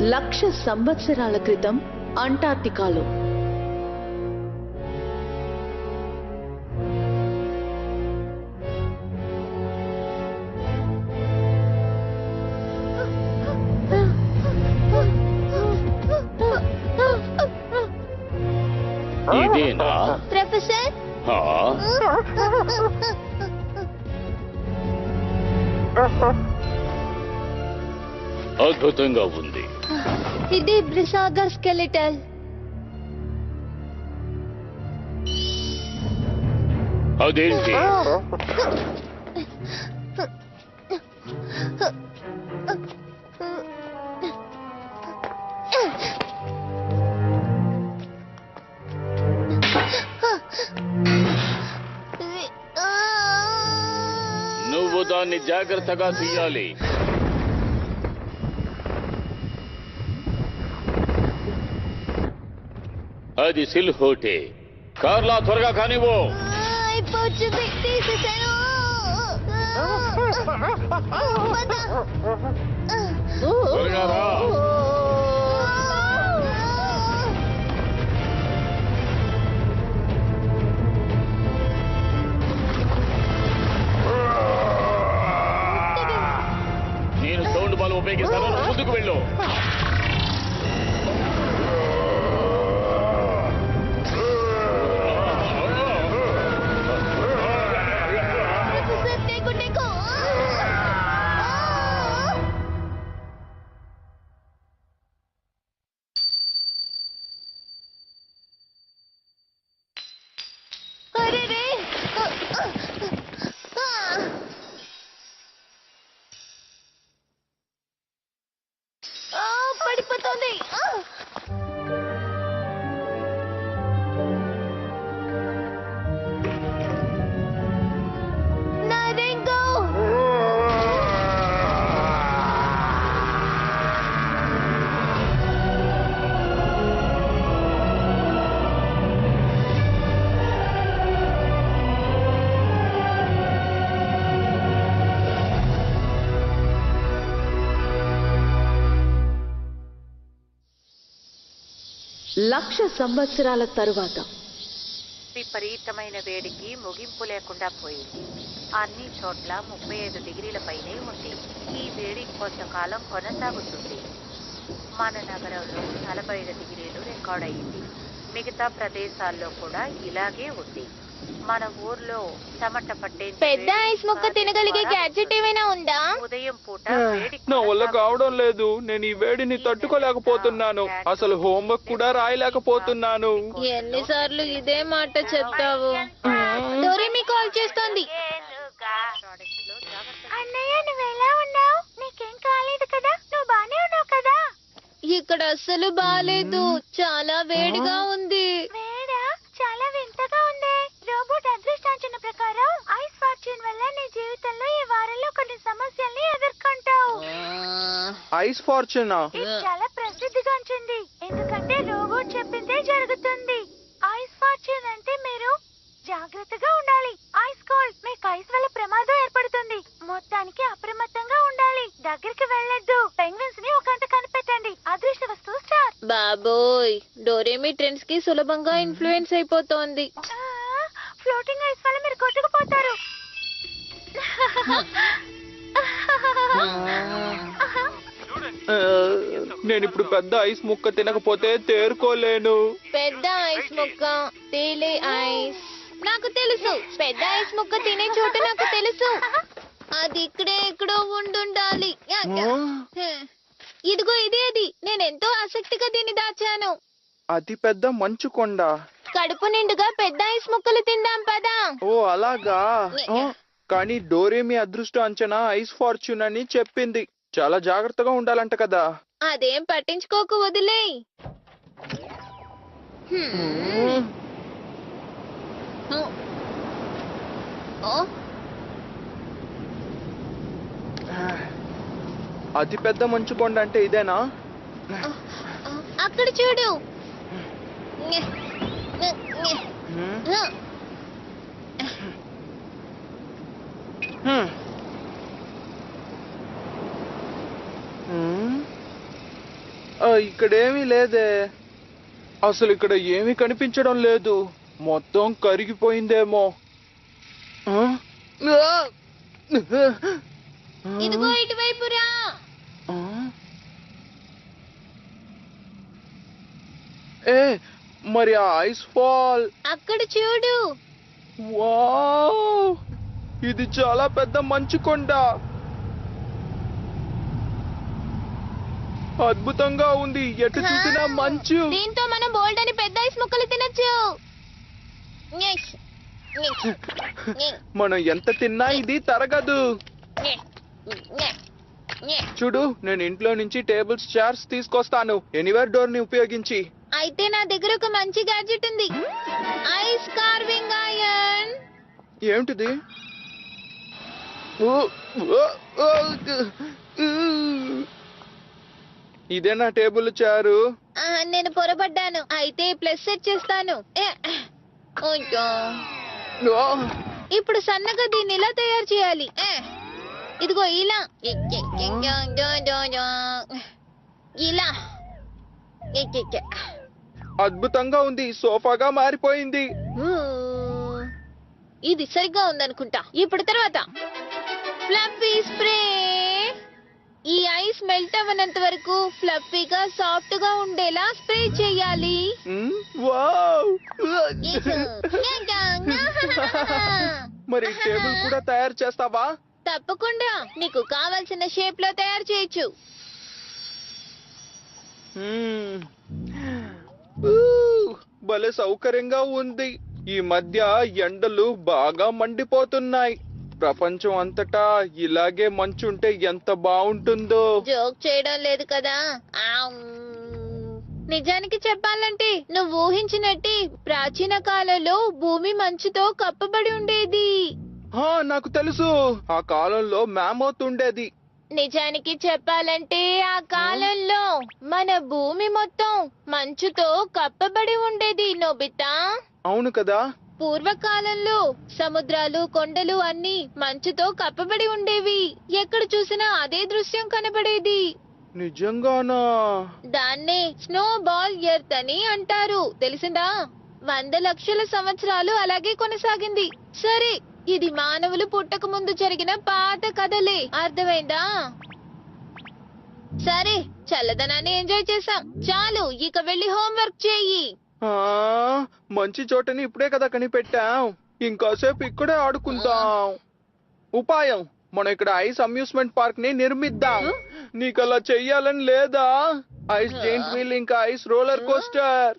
1,00,000 సంవత్సరాల క్రితం అంటార్క్టికాలో ఇదేనా ప్రొఫెసర్? అద్భుతంగా ఉంది. ఇది బ్రిసాగర్ స్కెలిటల్. అదేంటి? నువ్వు దాన్ని జాగ్రత్తగా తీయాలి. అది సిల్హోటే. కార్లా త్వరగా కానివ్వు. అయిపోతుంది, తీసేసాను. త్వరగా రా. నేను సౌండ్ బాల్ ఉపయోగిస్తాను, ముందుకు వెళ్ళు. పడిపోతుంది. లక్ష సంవత్సరాల తరువాత విపరీతమైన వేడికి ముగింపు లేకుండా పోయింది. అన్ని చోట్ల 35 డిగ్రీల పైనే ఉంది. ఈ వేడి కొంతకాలం కొనసాగుతుంది. మన నగరంలో 45 డిగ్రీలు రికార్డ్ అయింది. మిగతా ప్రదేశాల్లో కూడా ఇలాగే ఉంది. మన ఊర్లో చెమట పట్టే పెద్ద ఐస్ ముక్క తినగలిగే గ్యాడ్జెట్ ఏమైనా ఉందా? ఉదయం పూట నా వల్ల కావడం లేదు. నేను ఈ వేడిని తట్టుకోలేకపోతున్నాను. అసలు హోంవర్క్ కూడా రాయలేకపోతున్నాను. ఎన్నిసార్లు ఇదే మాట చెప్తావు? డోరేమి కాల్ చేస్తోంది. అన్నయ్య, నువ్వెలా ఉన్నావు? నీకేం కాలేదు కదా? నువ్వు బానే ఉన్నావు కదా? ఇక్కడ అస్సలు బాలేదు. చాలా వేడిగా ఉంది. వేడా? చాలా వింతగా ఉంది. రోబోట్ అదృష్టాంచన ప్రకారం ఐస్ ఫార్చ్యూన్ వల్ల నీ జీవితంలో ఈ వారంలో కొన్ని సమస్యల్ని ఎదుర్కొంటావు. ఐస్ ఫార్చ్యూనా? ఇది చాలా ప్రసిద్ధిగాంచింది, ఎందుకంటే రోబోట్ చెప్పిందే జరుగుతుంది. ఐస్ ఫార్చ్యూన్ అంటే మీరు జాగ్రత్తగా ఉండాలి. ఐస్ కోల్డ్, మీకు ఐస్ వల్ల ప్రమాదం ఏర్పడుతుంది. మొత్తానికి అప్రమత్తంగా ఉండాలి. దగ్గరికి వెళ్ళొద్దు. పెంగ్విన్స్ ని ఒక గంట కనిపెట్టండి. అదృష్ట వస్తువు స్టార్. బాబోయ్, డోరేమి ట్రెండ్స్ కి సులభంగా ఇన్ఫ్లుయెన్స్ అయిపోతోంది. ఫ్లోటింగ్ ఐస్ వల్ల మీరు కొట్టుకుపోతారు. నేను ఇప్పుడు పెద్ద ఐస్ ముక్క తినకపోతే తేరుకోలేను. పెద్ద ఐస్ ముక్క, తేలే ఐస్. నాకు తెలుసు, పెద్ద ఐస్ ముక్క తినే చోటు నాకు తెలుసు. అది ఇక్కడే ఎక్కడో ఉండుండాలి. ఇదిగో ఇదే అది. నేనెంతో ఆసక్తిగా దీన్ని దాచాను. అతి పెద్ద మంచు కొండ. కడుపు నిండుగా పెద్ద ఐస్ ముక్కలు తిందాం పదా. ఓ అలాగా. కానీ డోరేమి అదృష్ట అంచనా ఐస్ ఫార్చ్యూన్ అని చెప్పింది. చాలా జాగ్రత్తగా ఉండాలంట కదా. అదేం పట్టించుకోకు, వదిలే. అతి పెద్ద మంచు కొండ అంటే ఇదేనా? అక్కడ చూడు. ఇక్కడేమీ లేదే. అసలు ఇక్కడ ఏమీ కనిపించడం లేదు. మొత్తం కరిగిపోయిందేమో. ఆ? ఇదిగో ఇటువైపు రా. ఆ? ఏ మరి ఆ ఐస్ ఫాల్? అక్కడ చూడు. వావ్! ఇది చాలా పెద్ద మంచు కొండ. అద్భుతంగా ఉంది. ఎటు చూసినా మంచు. దీంతో మనం బోల్డ్ అని పెద్ద ఐస్ ముక్కలు తినొచ్చు. మనం ఎంత తిన్నా ఇది తరగదు. చూడు, నేను ఇంట్లో నుంచి టేబుల్స్, చైర్స్ తీసుకొస్తాను ఎనీవేర్ డోర్ ని ఉపయోగించి. అయితే నా దగ్గర ఒక మంచి గ్యాడ్జెట్ ఉంది. Ice carving iron. ఏమిటిది? ఇదే నా టేబుల్ చారు. నేను పొరపడ్డాను. అయితే ప్లస్ సెట్ చేస్తాను. ఇప్పుడు సన్నగా దీన్ని ఇలా తయారు చేయాలి. ఇదిగో ఇలా ఇలా. అద్భుతంగా ఉంది. సోఫాగా మారిపోయింది. ఇది సరిగ్గా ఉందనుకుంటా. ఇప్పుడు తర్వాత ఫ్లఫీ స్ప్రే. ఈ ఐస్ మెల్ట్ అవ్వనంత వరకు ఫ్లఫీగా సాఫ్ట్ గా ఉండేలా స్ప్రే చేయాలి. వావ్! మరి టేబుల్ కూడా తయారు చేస్తావా? తప్పకుండా. నీకు కావాల్సిన షేప్ లో తయారు చేయొచ్చు. భలే సౌకర్యంగా ఉంది. ఈ మధ్య ఎండలు బాగా మండిపోతున్నాయి. ప్రపంచం అంతటా ఇలాగే మంచుంటే ఎంత బాగుంటుందో. జోక్ చేయడం లేదు కదా. నిజానికి చెప్పాలంటే నువ్వు ఊహించినట్టు ప్రాచీన కాలంలో భూమి మంచుతో కప్పబడి ఉండేది. నాకు తెలుసు. ఆ కాలంలో మ్యామోత్ ఉండేది. నిజానికి చెప్పాలంటే ఆ కాలంలో మన భూమి మొత్తం మంచుతో కప్పబడి ఉండేది నోబితా. అవును కదా. పూర్వకాలంలో సముద్రాలు, కొండలు అన్ని మంచుతో కప్పబడి ఉండేవి. ఎక్కడ చూసినా అదే దృశ్యం కనబడేది. నిజంగానా? దాన్నే స్నో బాల్ ఎర్త్ అని అంటారు. తెలిసిందా? 100 లక్షల సంవత్సరాలు అలాగే కొనసాగింది. సరే, ఇది మానవులు పుట్టక ముందు జరిగిన పాత కథలే. అర్థమైందా? సరే, చల్లదనాన్ని ఎంజాయ్ చేసాం. చాలు, ఇక వెళ్ళి హోంవర్క్ చెయ్యి. మంచి చోటని ఇప్పుడే కదా కనిపెట్టాం. ఇంకాసేపు ఇక్కడే ఆడుకుందాం. ఉపాయం, మనం ఇక్కడ ఐస్ అమ్యూస్మెంట్ పార్క్ ని నిర్మిద్దాం. నీకు అలా చెయ్యాలని లేదా? ఐస్ జైంట్ వీల్ ఇంకా ఐస్ రోలర్ కోస్టర్.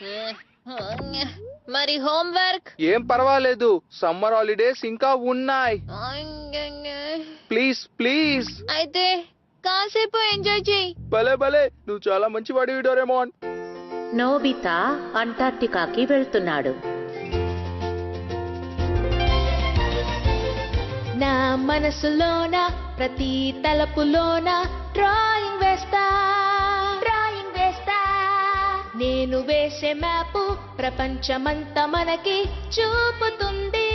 మరి హోంవర్క్? ఏం పర్వాలేదు, సమ్మర్ హాలిడేస్ ఇంకా ఉన్నాయి. Please please. అయితే కాసేపు ఎంజాయ్ చెయ్యి. భలే భలే, నువ్వు చాలా మంచి వాడివి డోరేమోన్. నోబితా అంటార్క్టికాకి వెళ్తున్నాడు. నా మనసులోన ప్రతి తలపులోన డ్రాయింగ్ వేస్తా. నేను వేసే మ్యాపు ప్రపంచమంతా మనకి చూపుతుంది.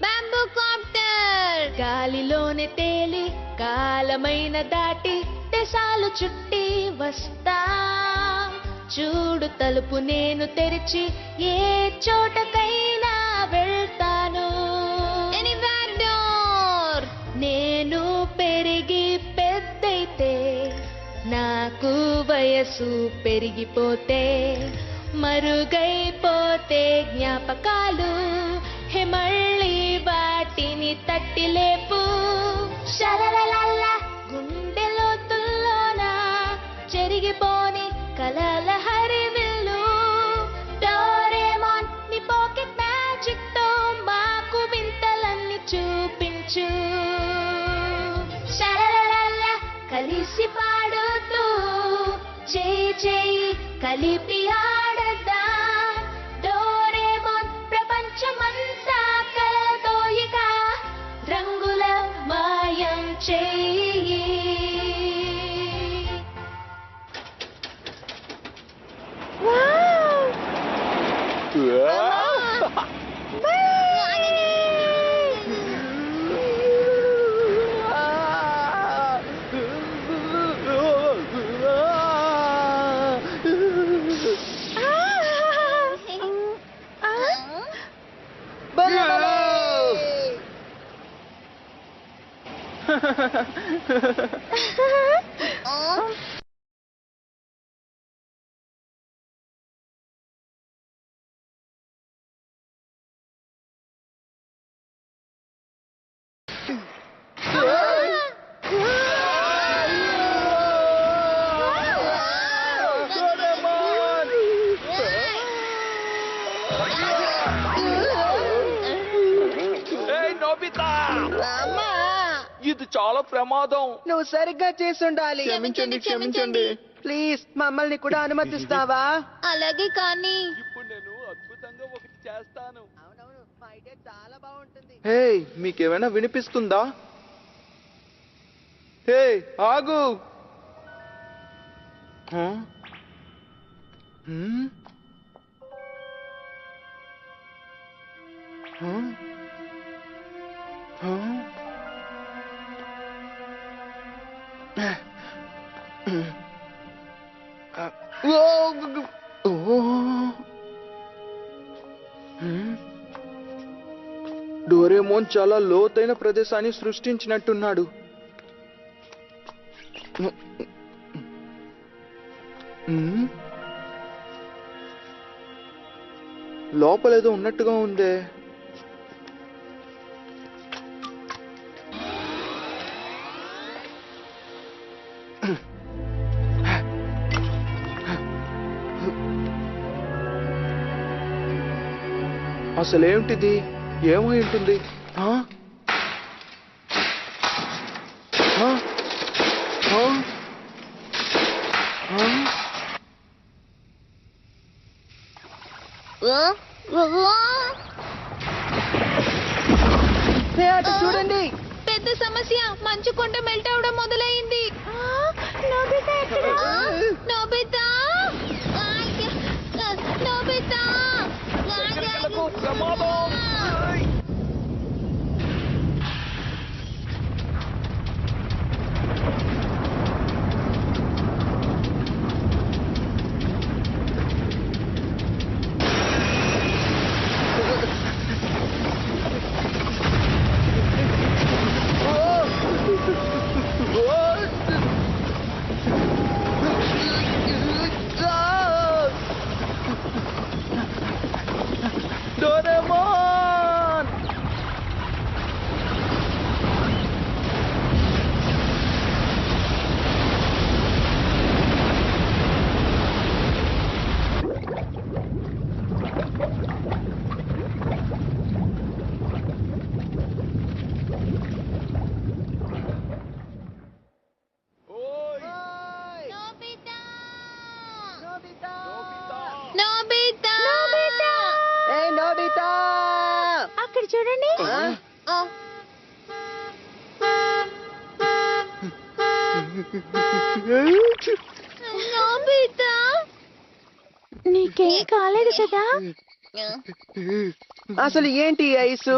Bamboo copter. గాలిలోనే తేలి కాలమైన దాటి దేశాలు చుట్టి వస్తా. చూడు, తలుపు నేను తెరిచి ఏ చోటకైనా వెళ్తాను. Anywhere door. నేను పెరిగి పెద్దయితే, నాకు వయసు పెరిగిపోతే, మరుగైపోతే జ్ఞాపకాలు, హే మళ్ళీ వాటిని తట్టి లేపు. షరలలల్ల గుండె లోతుల్లోన చెరిగిపోని కలల హరివిల్లు. డోరేమోన్, నీ పాకెట్ మ్యాజిక్ తో మాకు వింతలన్నీ చూపించు. షరలలల్ల కలిసి పాడుతూ చేయి చేయి కలిపి ఆడదాం. డోరేమోన్ ప్రపంచమంతా కలతో ఇక రంగుల మాయం చేయి. ఏయ్, నోబితా! ఇది చాలా ప్రమాదం. నువ్వు సరిగ్గా చేసుండాలి. క్షమించండి, క్షమించండి. ప్లీజ్ మమ్మల్ని కూడా అనుమతిస్తావా? అలాగే కానీ ఇప్పుడు నేను అద్భుతంగా ఒకటి చేస్తాను. అవునవును, మా ఐడియా చాలా బాగుంటుంది. హే, మీకేమైనా వినిపిస్తుందా? హే, ఆగు. హ? హ్మ్? హ? హ? డోరేమోన్ చాలా లోతైన ప్రదేశాన్ని సృష్టించినట్టున్నాడు. లోపలేదో ఉన్నట్టుగా ఉందే. అసలేమిటిది? ఏమై ఉంటుంది? ఆ? ఆ? ఆ? ఆ? హే, అటు చూడండి. పెద్ద సమస్య, మంచు కొండ మెల్ట్ అవడం మొదలైంది. నోబితా ఎక్కడా? నోబితా! నోబితా! ఎక్కడికెళ్ళకు, ప్రమాదం! ఏయ్! డోరేమోన్! ఓయ్! నోబితా! నోబితా! నోబితా! ఏయ్, నోబితా! అక్కడ చూడండి. ఆ? నోబితా! నీకేం కాలేదు కదా? అసలు ఏంటి ఈ ఐసు?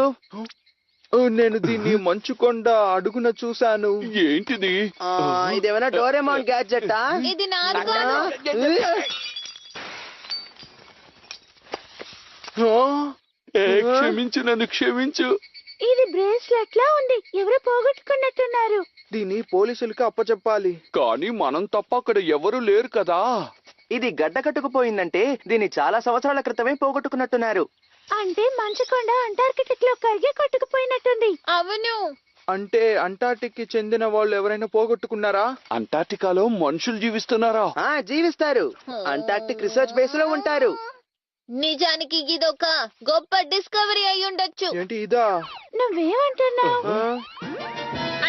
నేను దీన్ని మంచుకొండ అడుగున చూశాను. ఏంటిది? ఇదేమైనా డోరేమోన్ గ్యాడ్జెటా? ఇది నాది కాదు. క్షమించు, నన్ను క్షమించు. ఇది బ్రేస్లెట్ లా ఉంది. ఎవరో పోగొట్టుకున్నట్టున్నారు. దీన్ని పోలీసులకు అప్పచెప్పాలి. కానీ మనం తప్ప అక్కడ ఎవరు లేరు కదా. ఇది గడ్డ కట్టుకుపోయిందంటే దీన్ని చాలా సంవత్సరాల క్రితమే పోగొట్టుకున్నట్టున్నారు. అంటే మంచుకొండ అంటార్కిటిక్ లో కరిగి కొట్టుకుపోయినట్టుంది. అవును. అంటే అంటార్టిక్ కి చెందిన వాళ్ళు ఎవరైనా పోగొట్టుకున్నారా? అంటార్టికాలో మనుషులు జీవిస్తున్నారా? జీవిస్తారు. అంటార్క్టిక్ రీసెర్చ్ బేస్ లో ఉంటారు. నిజానికి ఇదొక గొప్ప డిస్కవరీ అయి ఉండొచ్చు. ఏంటి ఇదా? నువ్వేమంటున్నావు?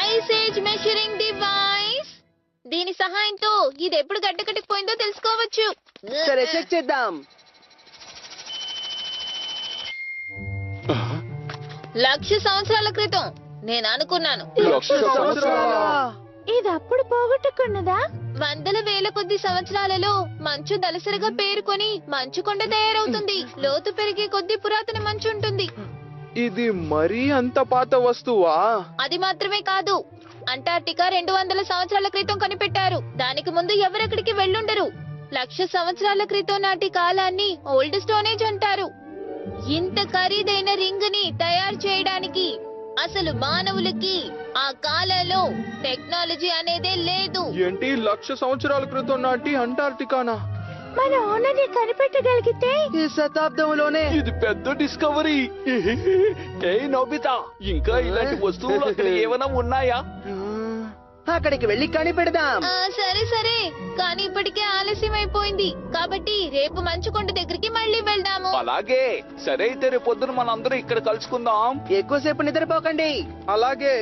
Ice age measuring device. దీని సహాయంతో ఇది ఎప్పుడు గడ్డకట్టిపోయిందో తెలుసుకోవచ్చు. సరే, చెక్ చేద్దాం. 1,00,000 సంవత్సరాల క్రితం నేను అనుకున్నాను. 1,00,000 సంవత్సరాలా? ఇది అప్పుడు పోగొట్టుకున్నదా? వందల వేల కొద్ది సంవత్సరాలలో మంచు దలసరిగా పేరుకొని మంచు కొండ తయారవుతుంది. లోతు పెరిగే కొద్ది పురాతన మంచు ఉంటుంది. ఇది మరీ అంత పాత వస్తువా? అది మాత్రమే కాదు, అంటార్టికా 200 సంవత్సరాల క్రితం కనిపెట్టారు. దానికి ముందు ఎవరెక్కడికి వెళ్ళుండరు. 1,00,000 సంవత్సరాల క్రితం నాటి కాలాన్ని ఓల్డ్ స్టోనేజ్ అంటారు. ఇంత ఖరీదైన రింగ్ ని తయారు చేయడానికి అసలు మానవులకి ఆ కాలంలో టెక్నాలజీ అనేదే లేదు. ఏంటి 1,00,000 సంవత్సరాల క్రితం నాటి అంటార్టికానా? మన ఓనర్ని కనిపెట్టగలిగితే ఈ శతాబ్దంలోనే ఇది పెద్ద డిస్కవరీ. ఏ నోబితా, ఇంకా ఇలాంటి వస్తువులు అక్కడ ఏమైనా ఉన్నాయా? అక్కడికి వెళ్ళి కనిపెడదాం. సరే సరే, కానీ ఇప్పటికే ఆలస్యం అయిపోయింది. కాబట్టి రేపు మంచుకొండ దగ్గరికి మళ్ళీ వెళ్దాము. అలాగే, సరే అయితే రేపు పొద్దున మనందరం ఇక్కడ కలుసుకుందాం. ఎక్కువసేపు నిద్రపోకండి. అలాగే.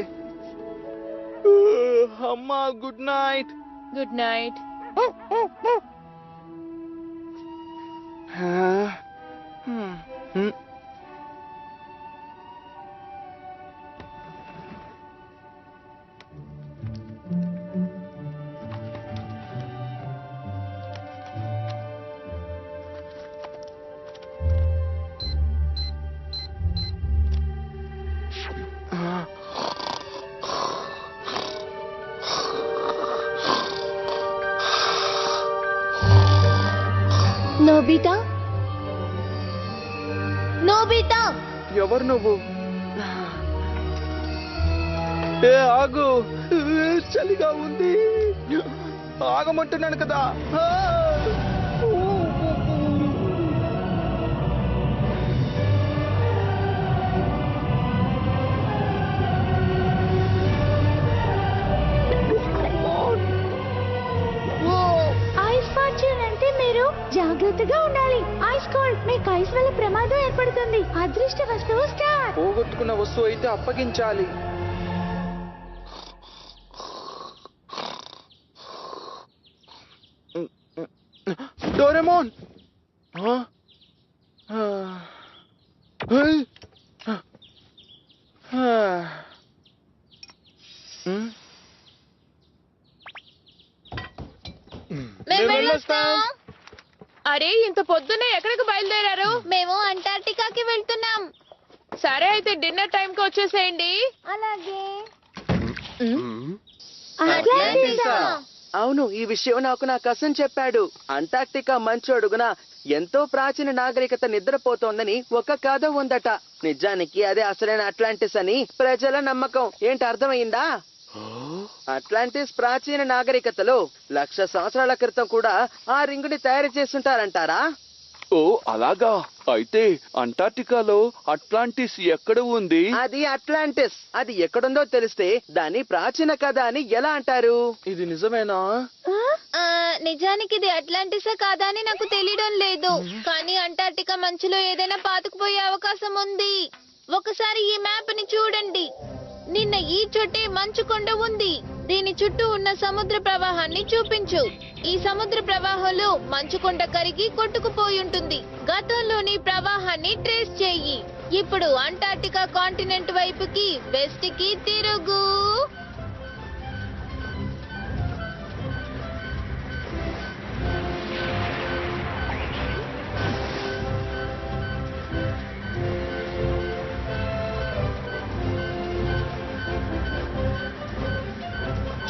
అమ్మా, good night. Good night. Nobita, Nobita, ఎవరు నువ్వు? ఏ ఆగు, చలిగా ఉంది. ఆగమంటున్నాను కదా. ఐస్ ఫార్చ్యూన్ అంటే మీరు జాగ్రత్తగా ఉండాలి. ఐస్ కోల్డ్, మీకు ఐస్ వల్ల ప్రమాదం ఏర్పడుతుంది. అదృష్ట వస్తువు స్టార్. పోగొట్టుకున్న వస్తువు అయితే అప్పగించాలి. డోరేమోన్! ఆ? ఆ. హేయ్! ఆ. ఉమ్. మేము వెళ్ళొస్తాం. అరే, ఇంత పొద్దున్నే ఎక్కడికి బయలుదేరారు? మేము అంటార్టికాకి వెళ్తున్నాం. సరే అయితే డిన్నర్ టైం కి వచ్చేసేయండి. అలాగే. అట్లాంటిసా? అవును, ఈ విషయం నాకు నా కజిన్ చెప్పాడు. అంటార్క్టికా మంచు అడుగున ఎంతో ప్రాచీన నాగరికత నిద్రపోతోందని ఒక కథ ఉందట. నిజానికి అదే అసలైన అట్లాంటిస్ అని ప్రజల నమ్మకం. ఏంటి, అర్థమైందా? అట్లాంటిస్ ప్రాచీన నాగరికతలో 1,00,000 సంవత్సరాల క్రితం కూడా ఆ రింగుని తయారు చేస్తుంటారంటారా? ఓ అలాగా. అయితే అంటార్టికాలో అట్లాంటిస్ ఎక్కడ ఉంది? అది అట్లాంటిస్. అది ఎక్కడుందో తెలిస్తే దాన్ని ప్రాచీన కథ అని ఎలా అంటారు? ఇది నిజమేనా? నిజానికి ఇది అట్లాంటిసా కాదా అని నాకు తెలియడం లేదు. కానీ అంటార్టికా మంచులో ఏదైనా పాతుకుపోయే అవకాశం ఉంది. ఒకసారి ఈ మ్యాప్ ని చూడండి. నిన్న ఈ చోటే మంచుకొండ ఉంది. దీని చుట్టూ ఉన్న సముద్ర ప్రవాహాన్ని చూపించు. ఈ సముద్ర ప్రవాహంలో మంచుకొండ కరిగి కొట్టుకుపోయి ఉంటుంది. గతంలోని ప్రవాహాన్ని ట్రేస్ చెయ్యి. ఇప్పుడు అంటార్టికా కాంటినెంట్ వైపుకి వెస్ట్ కి తిరుగు.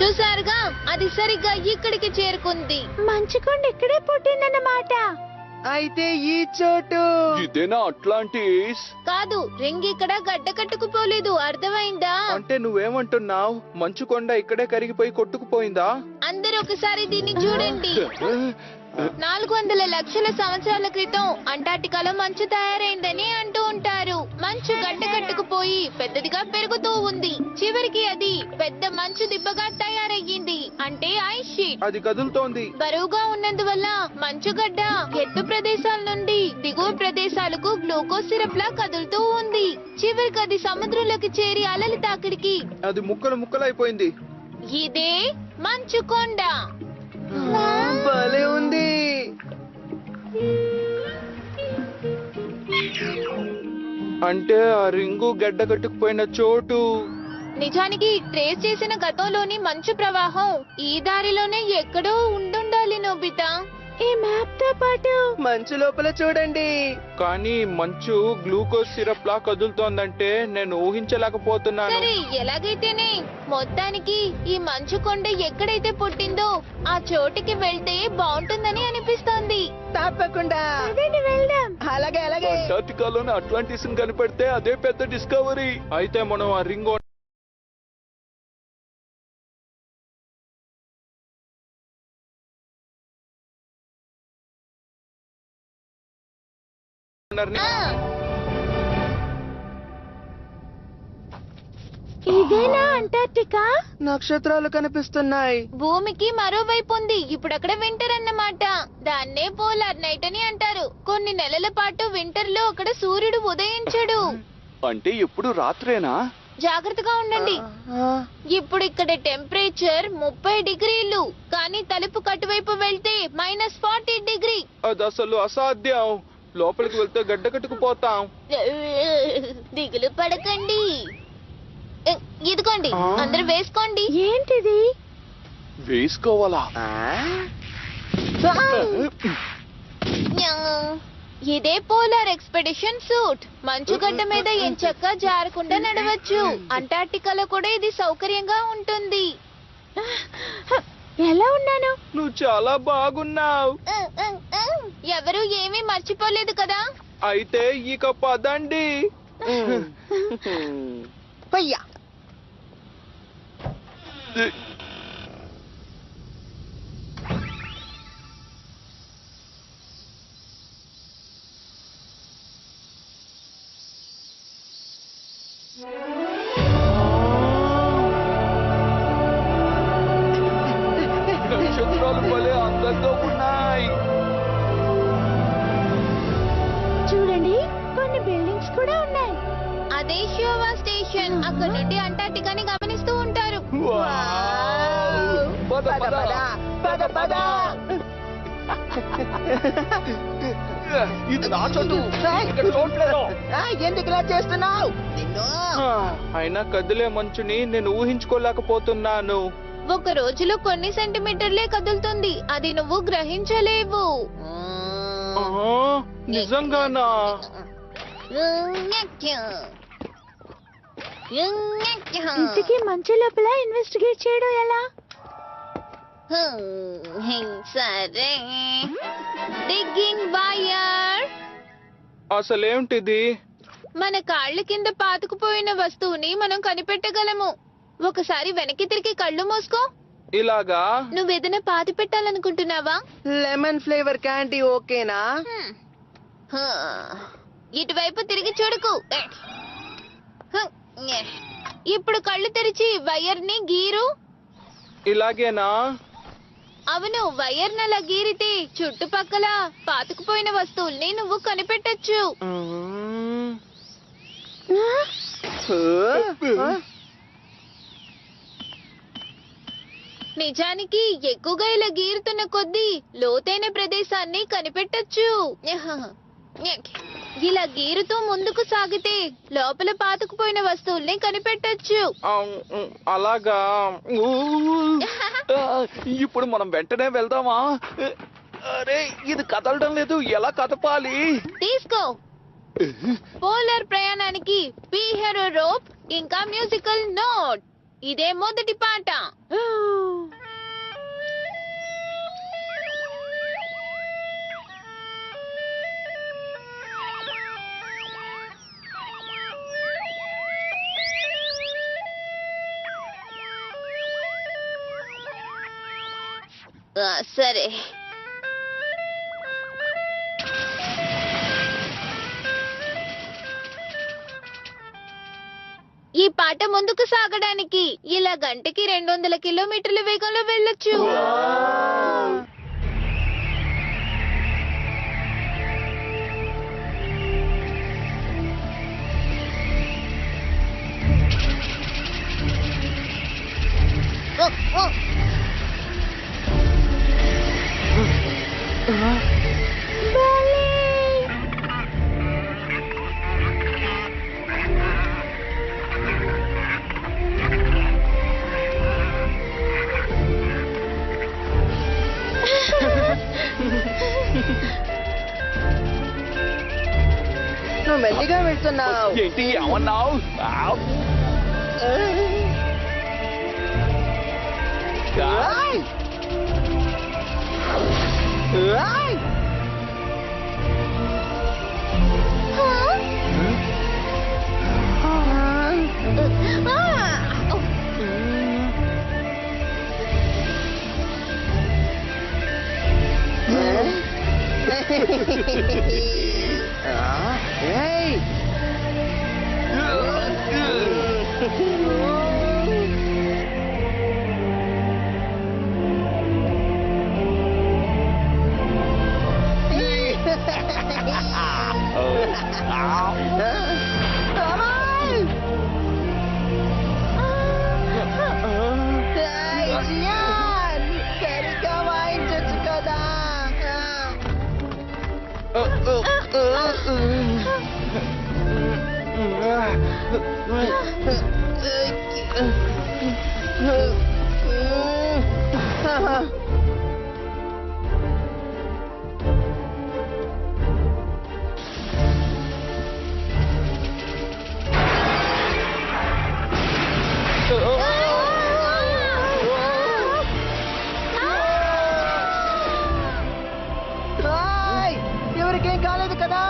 చూసారుగా, అది సరిగ్గా ఇక్కడికి చేరుకుంది. మంచుకొండ ఇక్కడే పుట్టిందన్నమాట. అయితే ఈ చోటు ఇదేనా అట్లాంటిస్? కాదు, రింగ్ ఇక్కడ గడ్డ కట్టుకుపోలేదు. అర్థమైందా? అంటే నువ్వేమంటున్నావు? మంచు కొండ ఇక్కడే కరిగిపోయి కొట్టుకుపోయిందా? అందరూ ఒకసారి దీన్ని చూడండి. 400 లక్షల సంవత్సరాల క్రితం అంటార్టికాలో మంచు తయారైందని అంటూ ఉంటారు. మంచు గడ్డ కట్టుకుపోయి పెద్దదిగా పెరుగుతూ ఉంది. చివరికి అది పెద్ద మంచు దిబ్బగా తయారయ్యింది. అంటే ఐస్ షీట్. అది కదులుతోంది. బరువుగా ఉన్నందువల్ల మంచుగడ్డ ఎత్తు ప్రదేశాల నుండి దిగువ ప్రదేశాలకు గ్లూకోజ్ సిరప్ లా కదులుతూ ఉంది. చివరికి అది సముద్రంలోకి చేరి అలలు తాకిడికి అది ముక్కలు ముక్కలైపోయింది. ఇదే మంచుకొండ. భలే ఉంది. అంటే ఆ రింగు గడ్డ కట్టుకుపోయిన చోటు. నిజానికి ట్రేస్ చేసిన గతంలోని మంచు ప్రవాహం ఈ దారిలోనే ఎక్కడో ఉండుండాలి నోబితా. ఈ మ్యాప్ తో పాటు మంచు లోపల చూడండి. కానీ మంచు గ్లూకోజ్ సిరప్ లా కదులుతోందంటే నేను ఊహించలేకపోతున్నాను. సరే, ఎలాగైతేనే మొత్తానికి ఈ మంచు కొండ ఎక్కడైతే పుట్టిందో ఆ చోటుకి వెళ్తే బాగుంటుందని అనిపిస్తోంది. తప్పకుండా. అదేంటి వెళ్దాం. అలాగే అలాగే. అంటార్టికాలోని అట్లాంటిస్ కనిపెడితే అదే పెద్ద డిస్కవరీ. అయితే మనం ఆ రింగ్ ఓనర్ని ఇదేనా అంటార్టికా? నక్షత్రాలు కనిపిస్తున్నాయి. భూమికి మరోవైపు ఉంది. ఇప్పుడు అక్కడ వింటర్ అన్నమాట. దాన్నే పోలార్ నైట్ అని అంటారు. కొన్ని నెలల పాటు వింటర్ లో అక్కడ సూర్యుడు ఉదయించడు. అంటే ఎప్పుడు రాత్రేనా? జాగ్రత్తగా ఉండండి. ఇప్పుడు ఇక్కడ టెంపరేచర్ 30 డిగ్రీలు, కానీ తలుపు కటువైపు వెళ్తే -40 డిగ్రీ. అది అసలు అసాధ్యం. లోపలికి వెళ్తే గడ్డ కట్టుకుపోతాం. దిగులు పడకండి. ఇదిగోండి, అందరూ వేసుకోండి. ఏంటిది? వేసుకోవాలా? ఇదే పోలార్ ఎక్స్పెడిషన్ సూట్. మంచుగడ్డ మీద ఎంచక్కా జారకుండా నడవచ్చు. అంటార్టికాలో కూడా ఇది సౌకర్యంగా ఉంటుంది. ఎలా ఉన్నాను? నువ్వు చాలా బాగున్నావు. ఎవరు ఏమీ మర్చిపోలేదు కదా. అయితే ఇక పదండి. పయ్యా. నక్షత్రాలు భలే అందంగా ఉన్నాయి. చూడండి, కొన్ని బిల్డింగ్స్ కూడా ఉన్నాయి. అదే షోవా స్టేషన్. అక్కడ నుండి అంటార్టికాని గమనిస్తూ ఉంటారు. పద పద పద పద. ఇది నా చోటు. ఇక్కడ చూడలేదు. ఎందుకు ఇలా చేస్తున్నావు? అయినా కదిలే మంచుని నేను ఊహించుకోలేకపోతున్నాను. ఒక రోజులో కొన్ని సెంటీమీటర్లే కదులుతుంది. అది నువ్వు గ్రహించలేవు. ఆ, నిజంగానా? ఇంతకీ మంచు లోపల ఇన్వెస్టిగేట్ చేయడం ఎలా? సరే, డిగ్గింగ్ వైర్. అసలేంటిది? మన కాళ్ళ కింద పాతుకుపోయిన వస్తువుని మనం కనిపెట్టగలము. ఒకసారి వెనక్కి తిరిగి కళ్ళు మూసుకో. ఇలాగా? నువ్వేదైనా పాతి పెట్టాలనుకుంటున్నావా? లెమన్ ఫ్లేవర్ క్యాండీ ఓకేనా? ఇటువైపు తిరిగి చూడకు. ఇప్పుడు కళ్ళు తెరిచి వైర్ ని గీరు. ఇలాగేనా? అవును, వైర్ నలా గీరితే చుట్టుపక్కల పాతుకుపోయిన వస్తువుల్ని నువ్వు కనిపెట్టొచ్చు. నిజానికి ఎక్కువగా ఇలా గీరుతున్న కొద్దీ లోతైన ప్రదేశాన్ని కనిపెట్టొచ్చు. ఇలా గీరుతూ ముందుకు సాగితే లోపల పాతుకుపోయిన వస్తువుల్ని కనిపెట్టొచ్చు. అలాగా? ఇప్పుడు మనం వెంటనే వెళ్దామా? అరే, ఇది కదలడం లేదు. ఎలా కదపాలి? తీసుకో. పోలార్ ప్రయాణానికి పీహెరో రోప్ ఇంకా మ్యూజికల్ నోట్. ఇదే మొదటి పాట. సరే, ఈ పాట ముందుకు సాగడానికి ఇలా గంటకి 200 కిలోమీటర్ల వేగంలో వెళ్ళొచ్చు. నువ్వు మెల్లిగా వెళ్తున్నావు. ఏంటి ఏమన్నావు? ఆయ్! ఏయ్! సరిగ్గా వాయించొచ్చు కదా. హాయ్! ఎవరికేం కాలేదు కదా.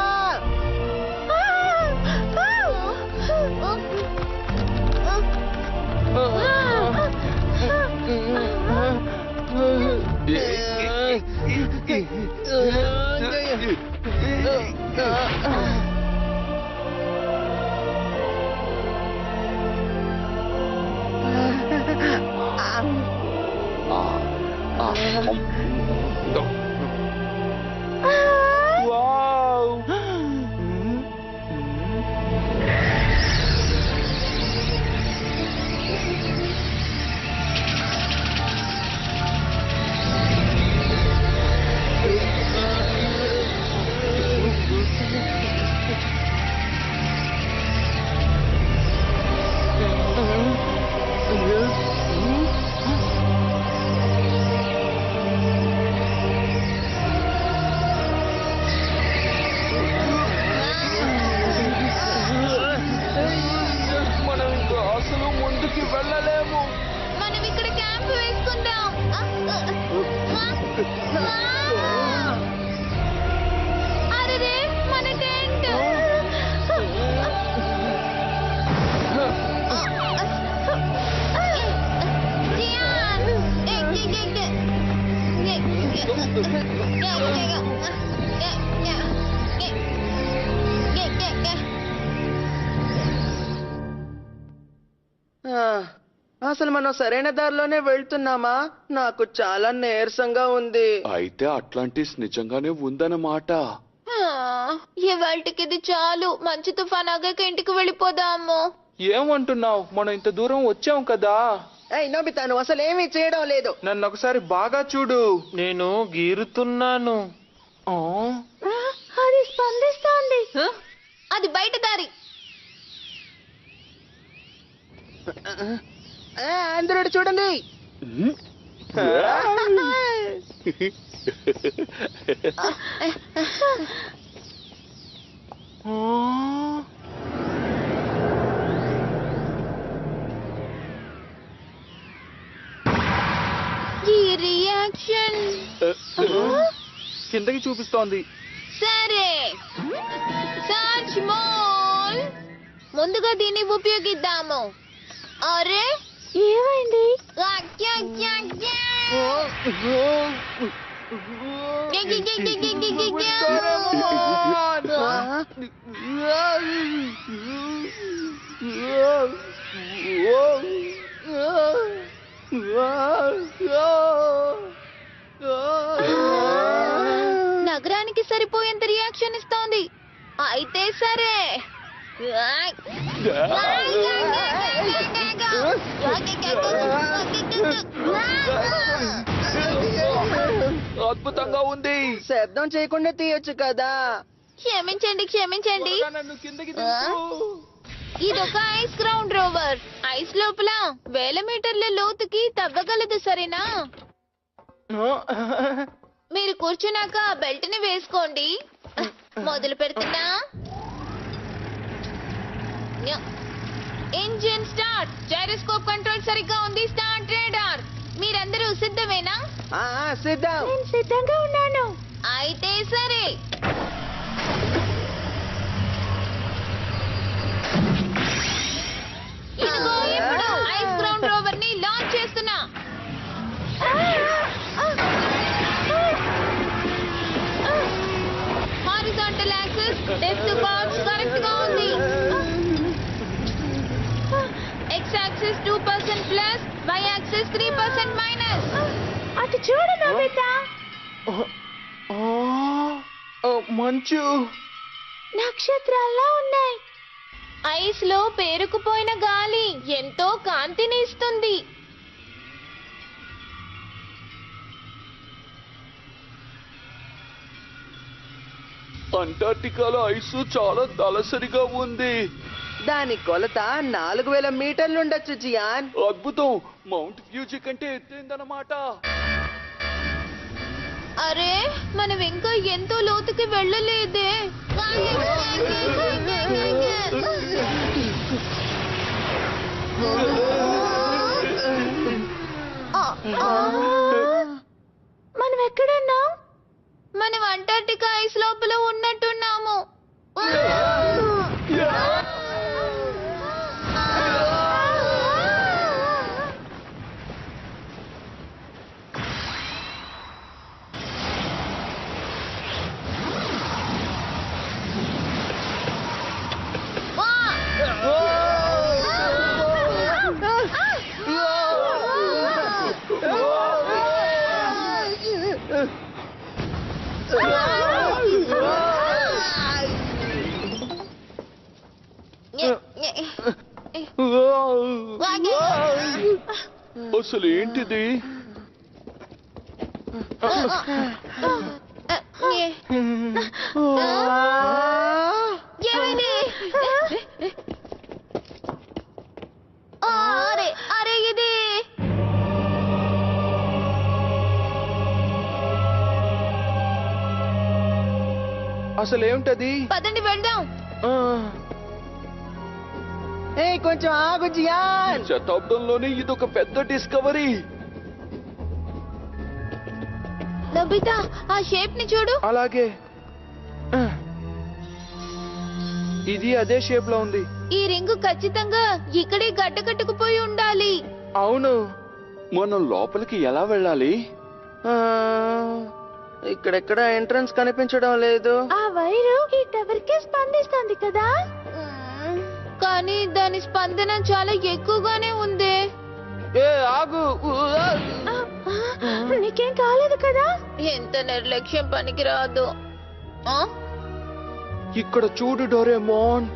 మనం ఇంకా అసలు ముందుకి వెళ్ళలేము. మనం ఇక్కడ క్యాంప్ వేసుకుందాం. అరెరే మన టెంట్. జియాన్, అసలు మనం సరైన దారిలోనే వెళ్తున్నామా? నాకు చాలా నీరసంగా ఉంది. అయితే అట్లాంటిస్ నిజంగానే ఉందన్నమాట. ఇవాళకి ఇది చాలు. మంచి తుఫాన్ ఆగాక ఇంటికి వెళ్ళిపోదాము. ఏమంటున్నావు? మనం ఇంత దూరం వచ్చాం కదా. ఏయ్ నోబితా, నువ్వు అసలు ఏమీ చేయడం లేదు. నన్ను ఒకసారి బాగా చూడు. నేను గీరుతున్నాను. ఆ? అది స్పందిస్తోంది. అది బయట దారి. అందరూ ఇటు చూడండి. ఈ రియాక్షన్ కిందకి చూపిస్తోంది. సరే, సర్చ్ మోల్. ముందుగా దీన్ని ఉపయోగిద్దాము. అరే ఏమైంది? నగరానికి సరిపోయేంత రియాక్షన్ ఇస్తోంది. అయితే సరే. అద్భుతంగా ఉంది. శబ్దం చేయకుండా తీయొచ్చు కదా. క్షమించండి, క్షమించండి. త్వరగా నన్ను కిందకి దింపు. ఇదొక ఐస్ గ్రౌండ్ రోవర్. ఐస్ లోపల 1000 మీటర్ల లోతుకి తవ్వగలదు, సరేనా? మీరు కూర్చున్నాక ఆ బెల్ట్ ని వేసుకోండి. మొదలు పెడుతున్నా. Engine start. జైరోస్కోప్ కంట్రోల్ సరిగ్గా ఉంది. Start radar. మీరందరూ సిద్ధమేనా? సిద్ధం. నేను సిద్ధంగా ఉన్నాను. అయితే సరే. ఇదిగో ఇప్పుడు ఐస్ గ్రౌండ్ రోవర్ ని లాంచ్ చేస్తున్నా. Horizontal axis depth box correct గా ఉంది. X axis 2% plus, Y axis 3% minus. అటు చూడు నోబితా, మంచు నక్షత్రాల్లా ఉన్నాయి. ఐస్ లో పేరుకుపోయిన గాలి ఎంతో కాంతిని ఇస్తుంది. అంటార్టికాలో ఐసు చాలా దళసరిగా ఉంది. దాని కొలత 4000 మీటర్లుండొచ్చు జియాన్. అద్భుతం, మౌంట్ ఫ్యూజీ కంటే ఎత్తైందన్నమాట. అరే మనం ఇంకా ఎంతో లోతుకి వెళ్ళలేదే. మనం ఎక్కడున్నాం? మనం అంటార్టికా ఐస్ లోపల ఉన్నట్టున్నాము. అసలు ఏంటిది? అరే ఇది అసలు ఏమిటది? పదండి వెళ్దాం. కొంచెం ఆగు జియాన్. శతాబ్దంలోనే ఇదొక పెద్ద డిస్కవరీ. నోబితా ఆ షేప్ ని చూడు. అలాగే, ఇది అదే షేప్ లో ఉంది. ఈ రింగు ఖచ్చితంగా ఇక్కడే గడ్డ కట్టుకుపోయి ఉండాలి. అవును. మనం లోపలికి ఎలా వెళ్ళాలి? ఇక్కడెక్కడ ఎంట్రన్స్ కనిపించడం లేదు. ఆ వైరు ఈ టవర్ కి స్పందిస్తుంది కదా. కానీ దాని స్పందన చాలా ఎక్కువగానే ఉంది. ఆగు. నీకేం కాలేదు కదా? ఎంత నిర్లక్ష్యం పనికిరాదు. ఇక్కడ చూడు డోరేమోన్.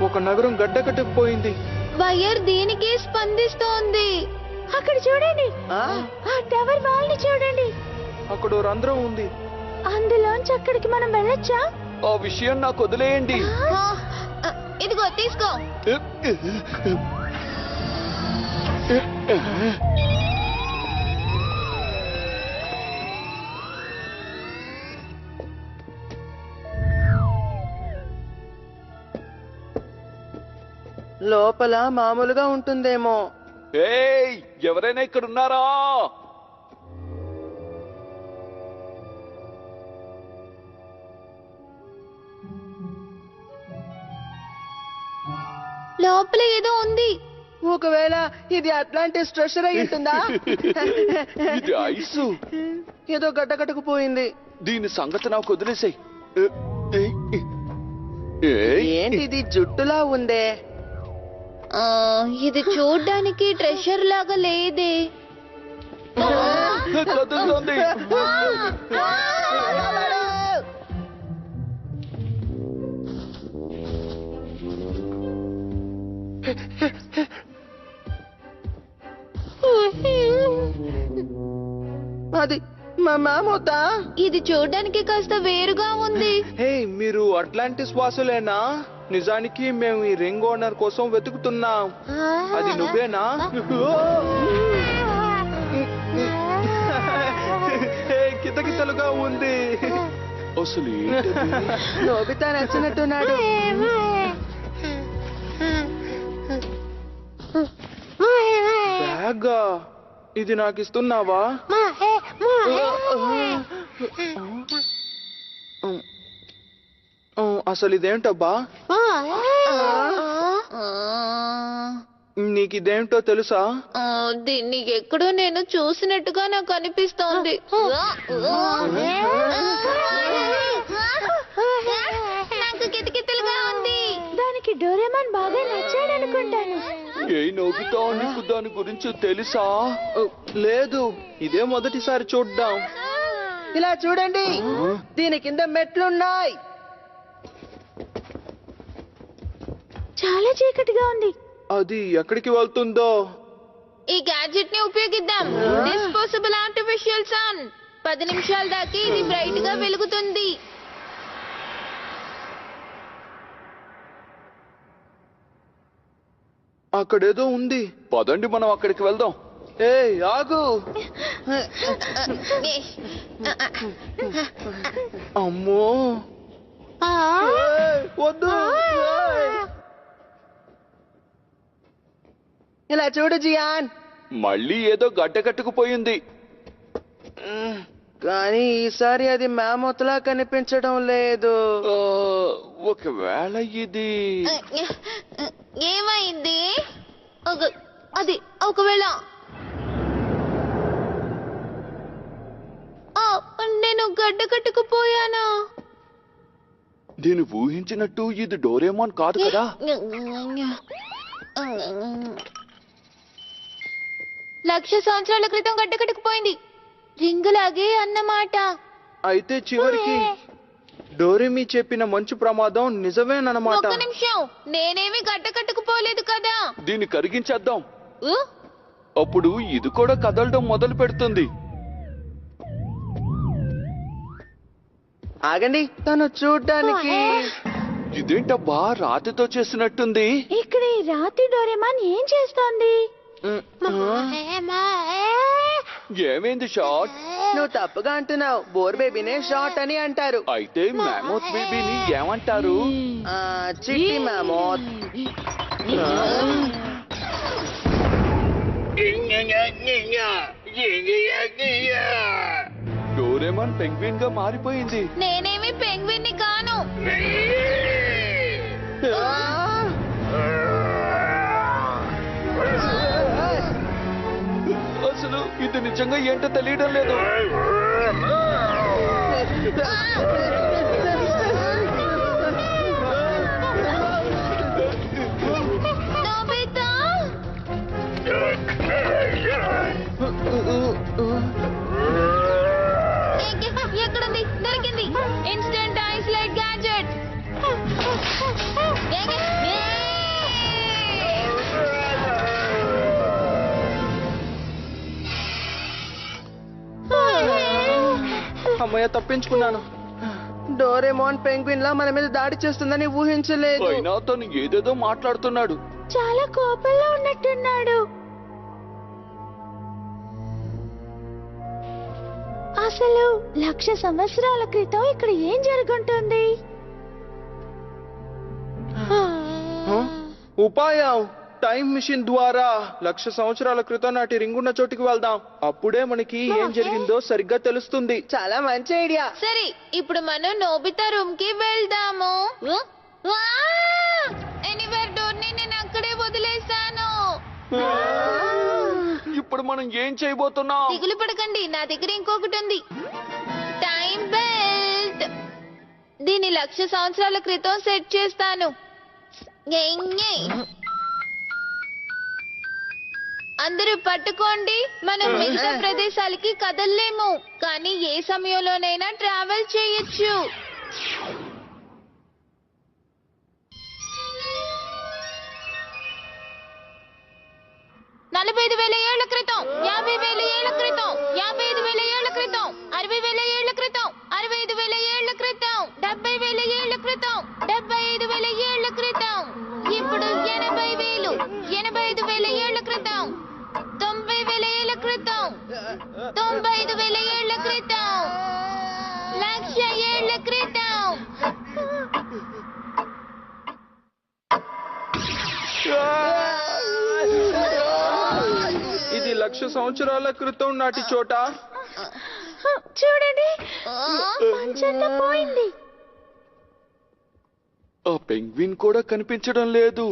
ఒక నగరం గడ్డ కట్టుకుపోయింది. వైర్ దీనికే స్పందిస్తోంది. అక్కడ చూడండి, ఆ టవర్ వాల్ ని చూడండి. అక్కడ ఓ రంధ్రం ఉంది. అందులోంచి అక్కడికి మనం వెళ్ళొచ్చా? ఆ విషయం నాకు వదిలేయండి. ఇదిగో తీసుకో. లోపల మామూలుగా ఉంటుందేమో. ఏయ్, ఎవరైనా ఇక్కడ ఉన్నారా? లోపల ఏదో ఉంది. ఒకవేళ ఇది అట్లాంటిస్ ట్రెషర్ అయి ఉంటుందా? ఇది ఐసు. ఏదో గడ్డ కట్టుకుపోయింది. దీని సంగతి నాకు వదిలేసాయి. ఏంటిది జుట్టులా ఉందే? ఇది చూడ్డానికి ట్రెషర్ లాగా లేదే. కదులుతోంది. అది మా మామూతా? ఇది చూడ్డానికి కాస్త వేరుగా ఉంది. హే, మీరు అట్లాంటిస్ వాసులేనా? నిజానికి మేము ఈ రింగ్ ఓనర్ కోసం వెతుకుతున్నాం. అది నువ్వేనా? కితకితలుగా ఉంది. అసలు ఏంటది? నోబితా నచ్చినట్టున్నాడు. బ్యాగా? ఇది నాకు ఇస్తున్నావా? అసలు ఇదేంటబ్బా? నీకు ఇదేంటో తెలుసా? దీన్ని ఎక్కడో నేను చూసినట్టుగా నాకు అనిపిస్తోంది. నాకు కితకితలుగా ఉంది. దానికి డోరేమాన్ బాగా నచ్చాడు అనుకుంటాను. ఏ నోబితా, నీకు దాని గురించి తెలుసా? లేదు, ఇదే మొదటిసారి చూడ్డాం. ఇలా చూడండి, దీని కింద మెట్లున్నాయి. చాలా చీకటిగా ఉంది. అది ఎక్కడికి వెళ్తుందో? ఈ గ్యాడ్జెట్ ని ఉపయోగిద్దాం. Disposable artificial sun. 10 నిమిషాల దాకా ఇది బ్రైట్ గా వెలుగుతుంది. అక్కడేదో ఉంది. పదండి, మనం అక్కడికి వెళ్దాం. ఏ ఆగు! అమ్మో! ఏయ్, వద్దు! ఏయ్! ఇలా చూడు జియాన్. మళ్ళీ ఏదో గడ్డ కట్టుకుపోయింది. కానీ ఈసారి అది మ్యామోత్లా కనిపించడం లేదు. ఒకవేళ ఇది ఏమైంది? అది ఒకవేళ నేను గడ్డ కట్టుకుపోయానా? దీన్ని ఊహించినట్టు ఇది డోరేమాన్ కాదు కదా? లక్ష సంవత్సరాల క్రితం గడ్డ కట్టుకుపోయింది. రింగులాగే అన్నమాట. అయితే చివరికి డోరేమి చెప్పిన మంచు ప్రమాదం నిజమేనన్నమాట. ఒక్క నిమిషం, నేనేమి గడ్డ కట్టుకుపోలేదు కదా. దీన్ని కరిగించేద్దాం. అప్పుడు ఇది కూడా కదలడం మొదలు పెడుతుంది. ఆగండి, తను చూడ్డానికి. ఇదేంటబ్బా, రాతితో చేసినట్టుంది. ఇక్కడ ఈ రాతి డోరేమాన్ ఏం చేస్తోంది? ఏమైంది షార్ట్? నువ్వు తప్పుగా అంటున్నావు. బోర్ బేబీనే షార్ట్ అని అంటారు. అయితే మ్యామోత్ బేబీని ఏమంటారు? చిట్టి మ్యామోత్. డోరేమాన్ పెంగ్విన్ గా మారిపోయింది. నేనేమి పెంగ్విన్ ని కాను. అసలు ఇది నిజంగా ఏంటో తెలియడం లేదు. నోబితా, ఎక్కడుంది? దొరికింది. Instant ice light gadget. అమ్మయ్య, తప్పించుకున్నాను. డోరేమోన్ పెంగ్విన్ లా మన మీద దాడి చేస్తుందని ఊహించలేదు. అయినా తను ఏదేదో మాట్లాడుతున్నాడు. చాలా కోపంలో ఉన్నట్టున్నాడు. అసలు 1,00,000 సంవత్సరాల క్రితం ఇక్కడ ఏం జరుగుంటుంది? ఉపాయం, టైం మిషన్ ద్వారా 1,00,000 సంవత్సరాల క్రితం నాటి రింగున్న చోటికి వెళ్దాం. అప్పుడే మనకి ఏం జరిగిందో సరిగ్గా తెలుస్తుంది. చాలా మంచి ఐడియా. సరే, ఇప్పుడు మనం నోబితా రూమ్ కి వెళ్దాము. ఎనీవేర్ డోర్ ని నేను అక్కడే వదిలేశాను. ఇప్పుడు మనం ఏం చేయబోతున్నాం? దిగులు పడకండి, నా దగ్గర ఇంకొకటి ఉంది. Time belt. దీన్ని 1,00,000 సంవత్సరాల క్రితం సెట్ చేస్తాను. అందరూ పట్టుకోండి. మనం మిగతా ప్రదేశాలకి కదలలేము, కానీ ఏ సమయంలోనైనా ట్రావెల్ చేయొచ్చు. ఏళ్ల క్రితం, 50,000 ఏళ్ల క్రితం, 55,000 ఏళ్ల క్రితం, 60,000 ఏళ్ల క్రితం, 65,000 ఏళ్ల క్రితం, 70,000 ఏళ్ల క్రితం, 75,000 ఏళ్ల క్రితం, ఇప్పుడు 80,000, 85,000 ఏళ్ల క్రితం, 90,000 ఏళ్ల క్రితం, 95,000 ఏళ్ల క్రితం, 1,00,000 ఏళ్ల క్రితం. ఇది 1,00,000 సంవత్సరాల క్రితం నాటి చోట. చూడండి, మంచంలో పోయింది. ఆ పెంగ్విన్ కూడా కనిపించడం లేదు.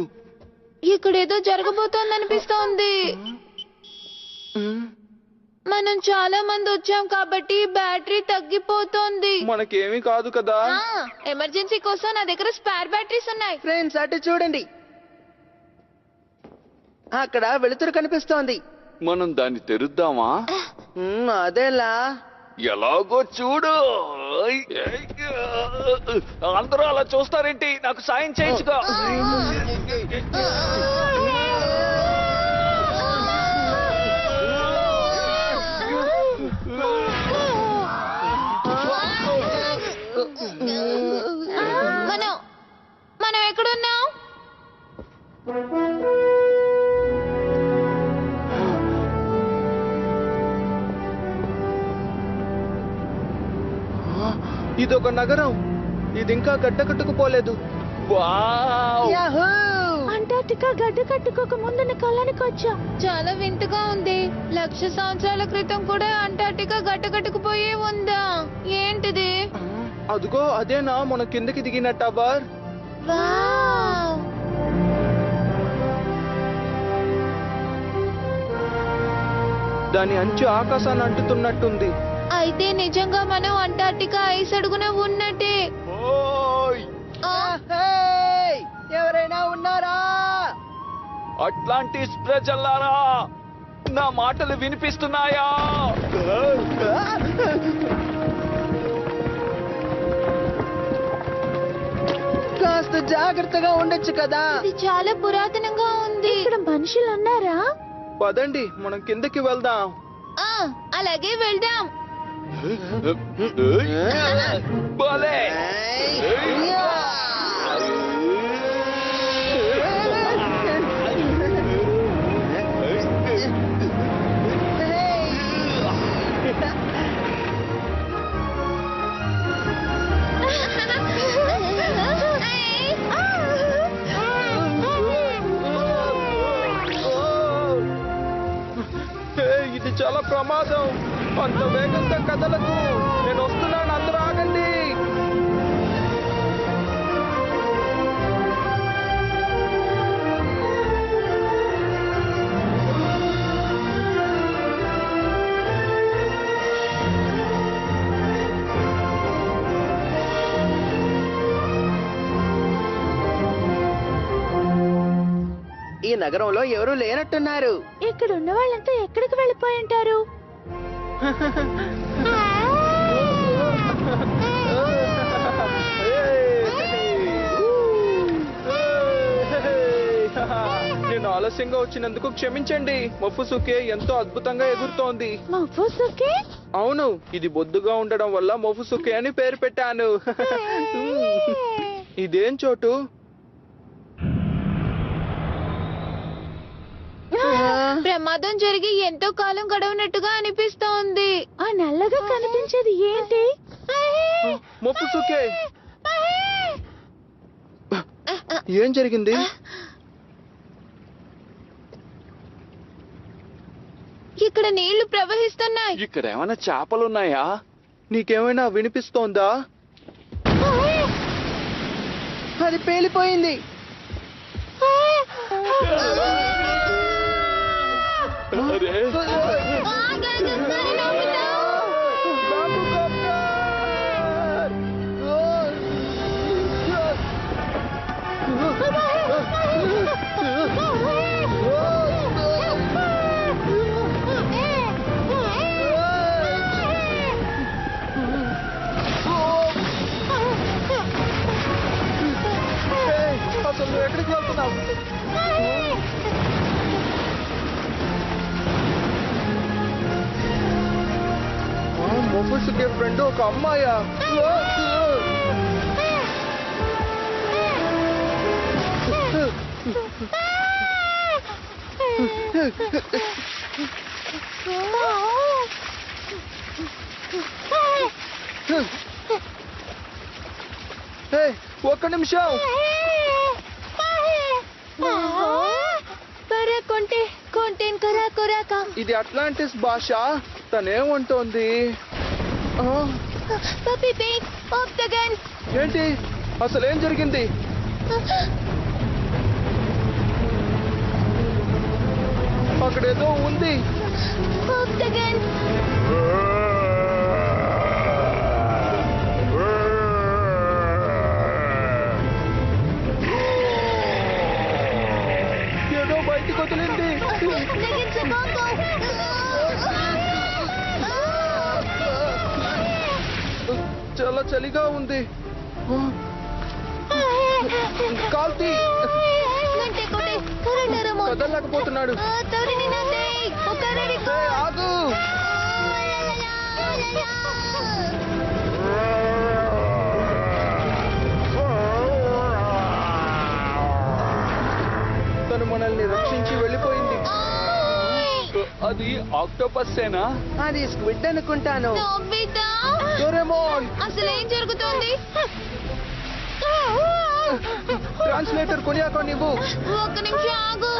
ఇక్కడేదో జరగబోతోంది అనిపిస్తోంది. మనం చాలా మంది వచ్చాం కాబట్టి బ్యాటరీ తగ్గిపోతోంది. మనకేమీ కాదు కదా. ఎమర్జెన్సీ కోసం నా దగ్గర స్పేర్ బ్యాటరీస్ ఉన్నాయి. ఫ్రెండ్స్ అటు చూడండి, అక్కడ వెలుతురు కనిపిస్తోంది. మనం దాన్ని తెరుద్దామా? అదేలా? ఎలాగో చూడు. అందరూ అలా చూస్తారేంటి? నాకు సాయం చేయొచ్చుగా. మనం ఎక్కడున్నాం? ఇదొక నగరం. ఇది ఇంకా గడ్డకట్టుకుపోలేదు. అంటార్టికా గడ్డ కట్టుకోక ముందున్న కాలానికి వచ్చా. చాలా వింతగా ఉంది. 1,00,000 సంవత్సరాల క్రితం కూడా అంటార్టికా గడ్డకట్టుకుపోయే ఉందా? ఏంటిది? అదిగో అదేనా మన కిందకి దిగిన టవర్? వావ్! దాని అంచు ఆకాశాన్ని అంటుతున్నట్టుంది. అయితే నిజంగా మనం అంటార్టికా ఐస్ అడుగున ఉన్నట్టే. ఎవరైనా ఉన్నారా? అట్లాంటిస్ ప్రజలారా, నా మాటలు వినిపిస్తున్నాయా? కాస్త జాగ్రత్తగా ఉండొచ్చు కదా. ఇది చాలా పురాతనంగా ఉంది. ఇక్కడ మనుషులు ఉన్నారా? పదండి మనం కిందకి వెళ్దాం. అలాగే వెళ్దాం. భలే! ఇది చాలా ప్రమాదం. అంత వేగంగా కదలకు. నేను వస్తున్నాను, అందరూ ఆగండి. ఈ నగరంలో ఎవరూ లేనట్టున్నారు. ఇక్కడ ఉన్న వాళ్ళంతా ఎక్కడికి వెళ్ళిపోయి ఉంటారు? నేను ఆలస్యంగా వచ్చినందుకు క్షమించండి. మొఫుసుకే ఎంతో అద్భుతంగా ఎగురుతోంది. మొఫుసుకే? అవును, ఇది బొద్దుగా ఉండడం వల్ల మొఫుసుకే అని పేరు పెట్టాను. ఇదేం చోటు? ప్రమాదం జరిగి ఎంతో కాలం గడవనట్టుగా అనిపిస్తోంది. ఆ నల్లగా కనిపించేది ఏంటి? మొఫుసుకే, ఏం జరిగింది? ఇక్కడ నీళ్లు ప్రవహిస్తున్నాయి. ఇక్కడ ఏమైనా చేపలున్నాయా? నీకేమైనా వినిపిస్తోందా? అది పేలిపోయింది. అరే! అసలు నువ్వు ఎక్కడికి వెళ్తున్నావు? మొఫుసుకే ఫ్రెండ్ ఒక అమ్మాయా? ఒక్క నిమిషం. ఇది అట్లాంటిస్ భాష. తనేమంటోంది? ఏంటి అసలు ఏం జరిగింది? అక్కడేదో ఉంది. ఆక్టగన్ ఏదో బయటికి వదిలింది. చాలా చలిగా ఉంది. కాల్తీ కదలకపోతున్నాడు. ఆగు. తను మనల్ని రక్షించి వెళ్ళిపోయింది. అది ఆక్టోపస్సేనా? అది స్క్విడ్ అనుకుంటాను. డోరేమోన్, అసలు ఏం జరుగుతోంది? ట్రాన్స్లేటర్ కొనియాకో నీవు. ఒక్క నిమిషం ఆగు.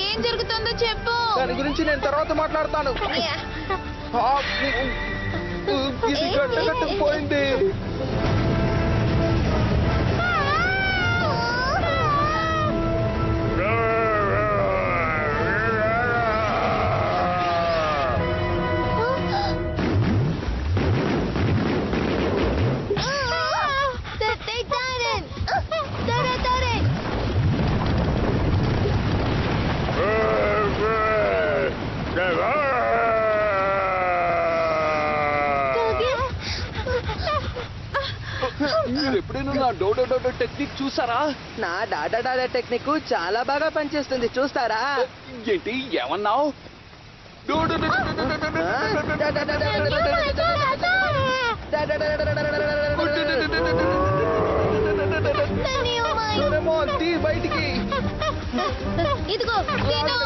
ఏం జరుగుతుందో చెప్పు. దాని గురించి నేను తర్వాత మాట్లాడతాను. ఇది గట్టగట్టుకుపోయింది. మీరు ఎప్పుడైనా నా డోడో టెక్నిక్ చూసారా? నా డాడా టెక్నిక్ చాలా బాగా పనిచేస్తుంది, చూస్తారా? ఏంటి ఏమన్నావు? డోరేమోన్, తీ బయటికి. ఇదిగో తిను.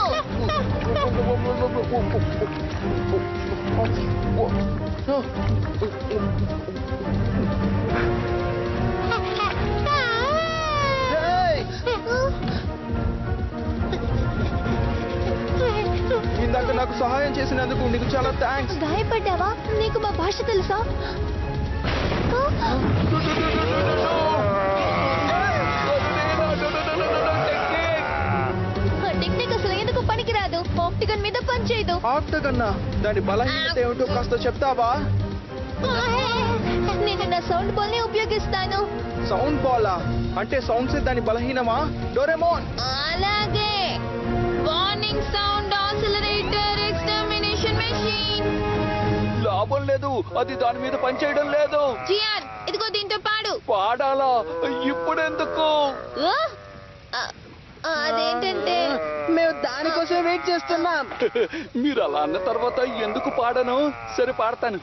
ఇందాక నాకు సహాయం చేసినందుకు నీకు చాలా థ్యాంక్స్. గాయపడ్డావా? నీకు మా భాష తెలుసా? టెక్నిక్ అసలు ఎందుకు పనికిరాదు. ఆక్టిగన్ మీద పనిచేయదు. ఆక్టగన్నా, దాని బలహీనత ఏమిటో కాస్త చెప్తావా? నేను నా సౌండ్ బాల్ ని ఉపయోగిస్తాను. సౌండ్ బాలా? అంటే సౌండ్స్ దాని బలహీనమా? డోరేమోన్, అలాగే. Warning sound oscillator extermination machine. లాభం లేదు, అది దాని మీద పనిచేయడం లేదు. జియాన్, ఇదిగో దీంతో పాడు. పాడాలా? ఇప్పుడెందుకు? అదేంటంటే మేము దానికోసం వెయిట్ చేస్తున్నాం. మీరు అలా అన్న తర్వాత ఎందుకు పాడను? సరే పాడతాను.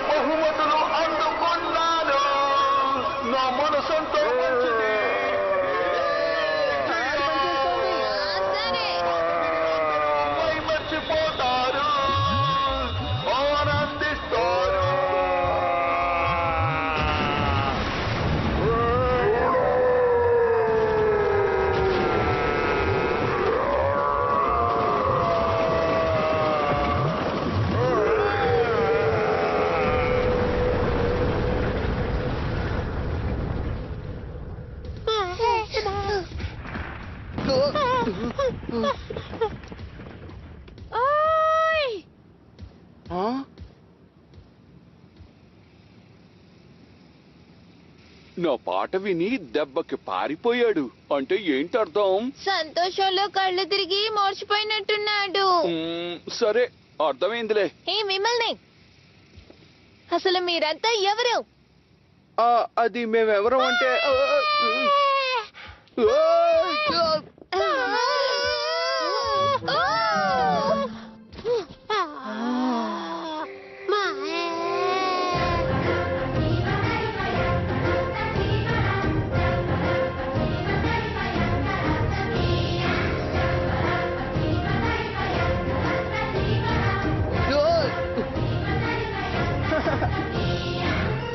బహుమతులు అందుకున్నాను. నా మనసంతో మంచిది. సరే. మర్చిపోతారు, ఆనందిస్తారు. ఆ? నా పాట విని దెబ్బకి పారిపోయాడు అంటే ఏంటి అర్థం? సంతోషంలో కళ్ళు తిరిగి మోర్చిపోయినట్టున్నాడు. సరే అర్థమైందిలే. మిమ్మల్ని అసలు మీరంతా ఎవరు? అది మేమెవరం అంటే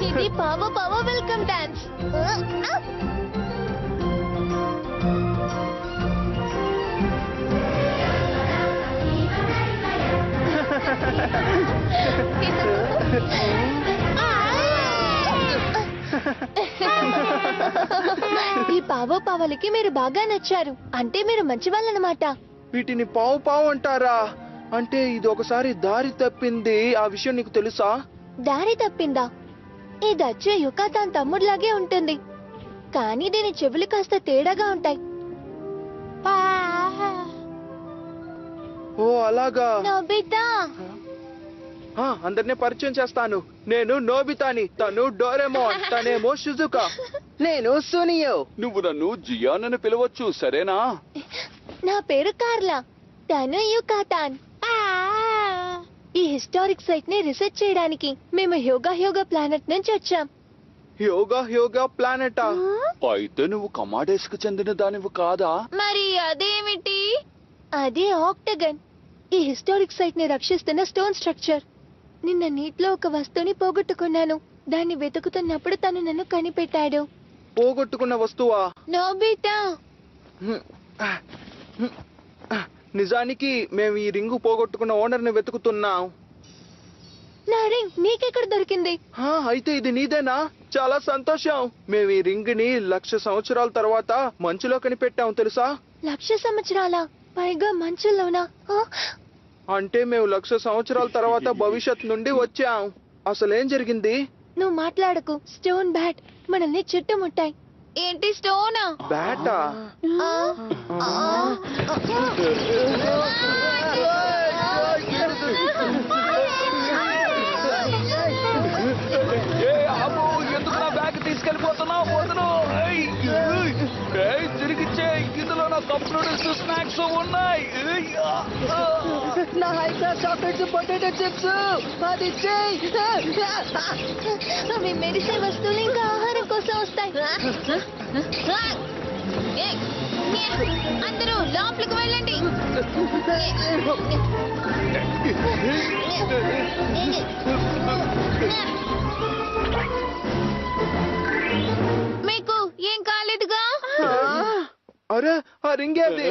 ఇది పావ పావ వెల్కమ్ డాన్స్. పావో పావలకి మీరు బాగా నచ్చారు. అంటే మీరు మంచి వాళ్ళనమాట. వీటిని పావు పావు అంటారా? అంటే ఇది ఒకసారి దారి తప్పింది. ఆ విషయం నీకు తెలుసా? దారి తప్పిందా? ఇది అచ్చే యుకాతాన్ తమ్ముడిలాగే ఉంటుంది, కానీ దీని చెవులు కాస్త తేడాగా ఉంటాయి. ఓ అలాగా. నోబితా, అందరినీ పరిచయం చేస్తాను. నేను నోబితాని, తను డోరేమోన్, తనేమో షిజుకా. నేను సునియో. నువ్వు నన్ను జియాన్ అని పిలవచ్చు, సరేనా? నా పేరు కార్లా, తను యుకాతాన్. ఈ హిస్టారిక్ సైట్ ని రీసెర్చ్ చేయడానికి మేము హ్యోగా ప్లానెట్ నుంచి వచ్చాం. హ్యోగా ప్లానెటా? అయితే నువ్వు కమాడేస్ కు చెందిన దానివి కాదా? మరి అదేమిటి? అది ఆక్టగన్, ఈ హిస్టారిక్ సైట్ ని రక్షిస్తున్న స్టోన్ స్ట్రక్చర్. నిన్న నీటిలో ఒక వస్తువుని పోగొట్టుకున్నాను. దాన్ని వెతుకుతున్నప్పుడు తను నన్ను కనిపెట్టాడు. పోగొట్టుకున్న వస్తువా? నోబితా, నిజానికి మేము ఈ రింగు పోగొట్టుకున్న ఓనర్ ని వెతుకుతున్నాం. నా రింగ్ నీకెక్కడ దొరికింది? అయితే ఇది నీదేనా? చాలా సంతోషం. మేము ఈ రింగ్ ని 1,00,000 సంవత్సరాల తర్వాత మంచులో కనిపెట్టాం, తెలుసా? 1,00,000 సంవత్సరాల పైగా మంచులోనా? అంటే మేము 1,00,000 సంవత్సరాల తర్వాత భవిష్యత్ నుండి వచ్చాం. అసలేం జరిగింది? నువ్వు మాట్లాడకు. స్టోన్ బ్యాట్ మనల్ని చుట్టుముట్టాయి. ఏంటి స్టోనా? బ్యాటా? ఎందుకు నా బ్యాగ్ తీసుకెళ్ళిపోతున్నావు? వదలు. తిరిగిచ్చే, ఇందులో నా కప్ నూడిల్స్ స్నాక్స్ ఉన్నాయి. నా high class chocolates, potato chips, అది చెయ్. అవి మెరిసే వస్తువులు ఇంకా ఆహారం కోసం వస్తాయి. అందరూ లోపలికి వెళ్ళండి. మీకు ఏం కాలేదుగా? అరే, ఆ రింగ్ ఏది?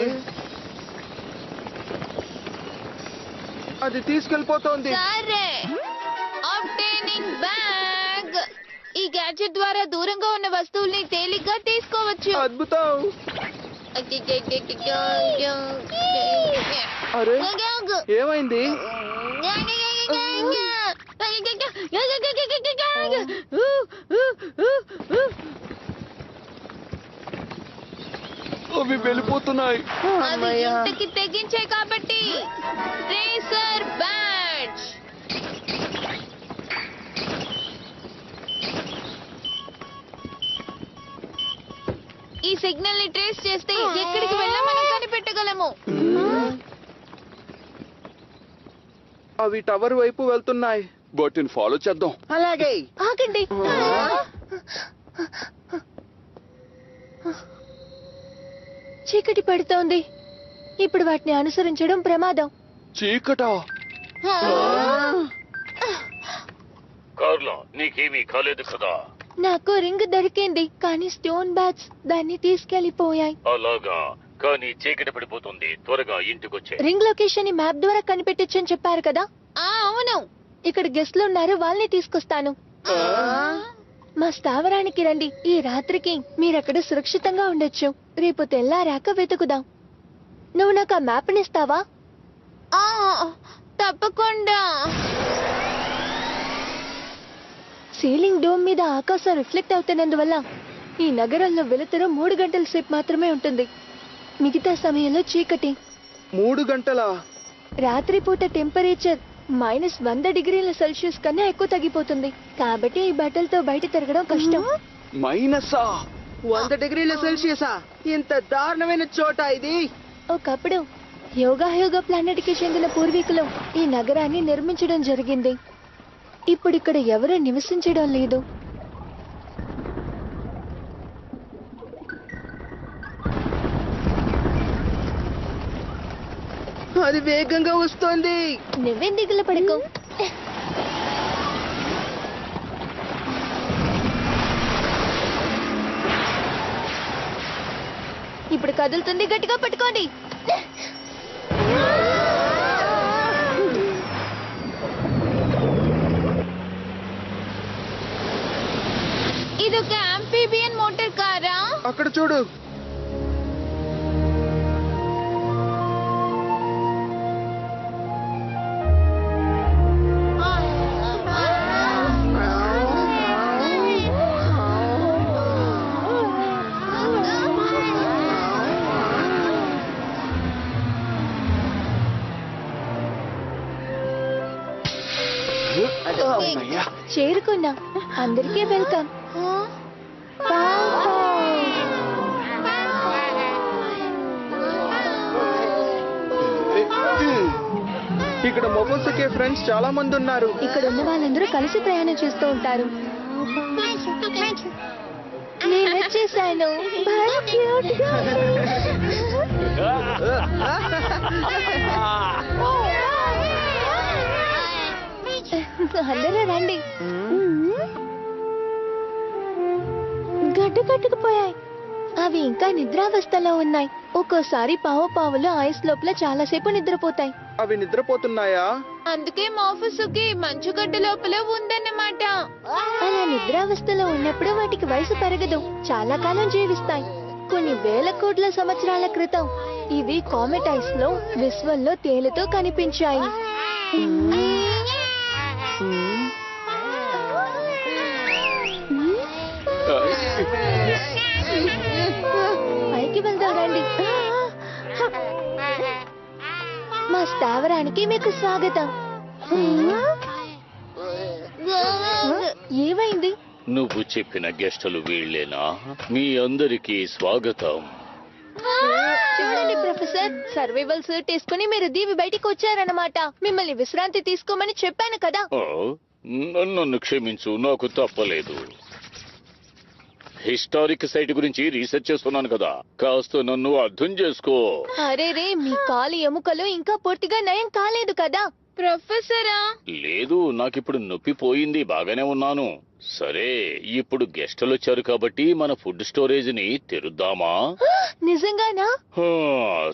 అది తీసుకెళ్ళిపోతోంది. సరే, ఆబ్టైనింగ్ బ్యాగ్. ఈ గ్యాడ్జెట్ ద్వారా దూరంగా ఉన్న వస్తువుల్ని తేలిగ్గా తీసుకోవచ్చు. అద్భుతం. అరే, ఏమైంది? అవి వెళ్ళిపోతున్నాయి. అవి ఇంతకి తెగించాయి కాబట్టి రేసర్ బ్యాడ్జ్. ఈ సిగ్నల్ ని ట్రేస్ చేస్తే ఎక్కడికి వెళ్ళా మనం కనిపెట్టగలము. అవి టవర్ వైపు వెళ్తున్నాయి. వాటిని ఫాలో చేద్దాం. అలాగే. ఆగండి. చీకటి పడుతోంది. ఇప్పుడు వాటిని అనుసరించడం ప్రమాదం. చీకటా? కార్లా, నీకేమీ కాలేదు కదా? నాకు రింగ్ దొరికింది, కానీ స్టోన్ బ్యాగ్స్ దాన్ని తీసుకెళ్లిపోయాయి. అలాగా, కానీ చీకటి పడిపోతుంది. త్వరగా ఇంటికొచ్చే. రింగ్ లొకేషన్ ని మ్యాప్ ద్వారా కనిపెట్టొచ్చని చెప్పారు కదా? అవును. ఇక్కడ గెస్ట్లు ఉన్నారు, వాళ్ళని తీసుకొస్తాను. మా స్థావరానికి రండి. ఈ రాత్రికి మీరక్కడ సురక్షితంగా ఉండొచ్చు. రేపు తెల్లారాక వెతుకుదాం. నువ్వు నాకు ఆ మ్యాప్ నిస్తావా? తప్పకుండా. సీలింగ్ డోమ్ మీద ఆకాశం రిఫ్లెక్ట్ అవుతున్నందువల్ల ఈ నగరంలో వెలుతురు 3 గంటల సేపు మాత్రమే ఉంటుంది. మిగతా సమయంలో చీకటి. 3 గంటలా? రాత్రిపూట టెంపరేచర్ -100 డిగ్రీల సెల్సియస్ కన్నా ఎక్కువ తగ్గిపోతుంది. కాబట్టి ఈ బట్టలతో బయట తిరగడం కష్టం. మైనసా? 100 డిగ్రీల సెల్సియసా? ఇంత దారుణమైన చోట ఇది? ఒకప్పుడు హ్యోగా ప్లానెట్ కి చెందిన పూర్వీకులు ఈ నగరాన్ని నిర్మించడం జరిగింది. ఇప్పుడు ఇక్కడ ఎవరూ నివసించడం లేదు. అది వేగంగా వస్తోంది. నువ్వేం దిగులు పడకు. ఇప్పుడు కదులుతుంది, గట్టిగా పట్టుకోండి. ఇదొక ఆంఫీబియన్ మోటార్ కారా? అక్కడ చూడు. చేరుకున్నాం. అందరికీ వెల్కమ్. ఇక్కడ మొబోసకే ఫ్రెండ్స్ చాలా మంది ఉన్నారు. ఇక్కడ ఉన్న వాళ్ళందరూ కలిసి ప్రయాణం చేస్తూ ఉంటారు. నేను వచ్చేసాను. భలే cute గా ఉంది. అందరూ రండి. గడ్డు కట్టుకుపోయాయి. అవి ఇంకా నిద్రావస్థలో ఉన్నాయి. ఒక్కోసారి పావులు ఐస్ లోపల చాలాసేపు నిద్రపోతాయి. అవి నిద్రపోతున్నాయా? అందుకే మాఫుసుకి మంచుగడ్డ లోపల ఉందన్నమాట. అలా నిద్రావస్థలో ఉన్నప్పుడు వాటికి వయసు పెరగదు. చాలా కాలం జీవిస్తాయి. కొన్ని వేల కోట్ల సంవత్సరాల క్రితం ఇవి కామెట్ ఐస్ లో విశ్వంలో తేలుతూ కనిపించాయి. పైకి వెళ్దాం రండి. మా స్థావరానికి మీకు స్వాగతం. ఏమైంది? నువ్వు చెప్పిన గెస్టులు వీళ్ళేనా? మీ అందరికీ స్వాగతం. చూడండి ప్రొఫెసర్, సర్వైవల్ సూట్ తీసుకుని మీరు దీవి బయటికి వచ్చారన్నమాట. మిమ్మల్ని విశ్రాంతి తీసుకోమని చెప్పాను కదా. ఓ, నన్ను క్షమించు, నాకు తప్పలేదు. హిస్టారిక్ సైట్ గురించి రీసెర్చ్ చేస్తున్నాను కదా, కాస్త నన్ను అర్థం చేసుకో. అరే రే, మీ కాలు ఎముకలు ఇంకా పూర్తిగా నయం కాలేదు కదా ప్రొఫెసరా? లేదు, నాకిప్పుడు నొప్పి పోయింది, బాగానే ఉన్నాను. సరే, ఇప్పుడు గెస్టులు వచ్చారు కాబట్టి మన ఫుడ్ స్టోరేజ్ ని తెరుద్దామా? నిజంగానా?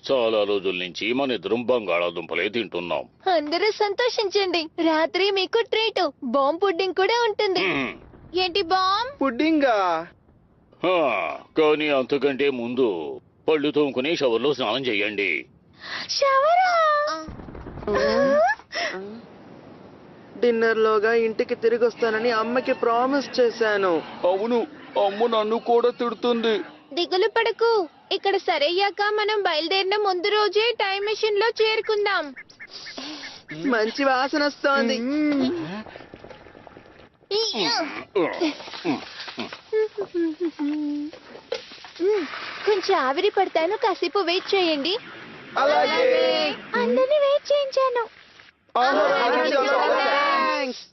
చాలా రోజుల నుంచి మన ఇద్దరం బంగాళాదుంపలే తింటున్నాం. అందరూ సంతోషించండి. రాత్రి మీకు ట్రీట్ బాంబ్ పుడ్డింగ్ కూడా ఉంటుంది. ఏంటి బాంబ్ పుడ్డింగా? కానీ అంతకంటే ముందు పళ్ళు తోముకుని షవర్లో స్నానం చేయండి. షవరా? డిన్నర్ లోగా ఇంటికి తిరిగి వస్తానని అమ్మకి ప్రామిస్ చేశాను. అవును, అమ్మ నన్ను కూడా తిడుతుంది. దిగులు పడకు. ఇక్కడ సరయ్యాక మనం బయలుదేరిన ముందు రోజే టైం మెషిన్ లో చేరుకుందాం. మంచి వాసన వస్తోంది. కొంచెం ఆవిరి పడతాను, కాసేపు వెయిట్ చేయండి. అలాగే. అందరినీ వెయిట్ చేయించాను. థాంక్స్.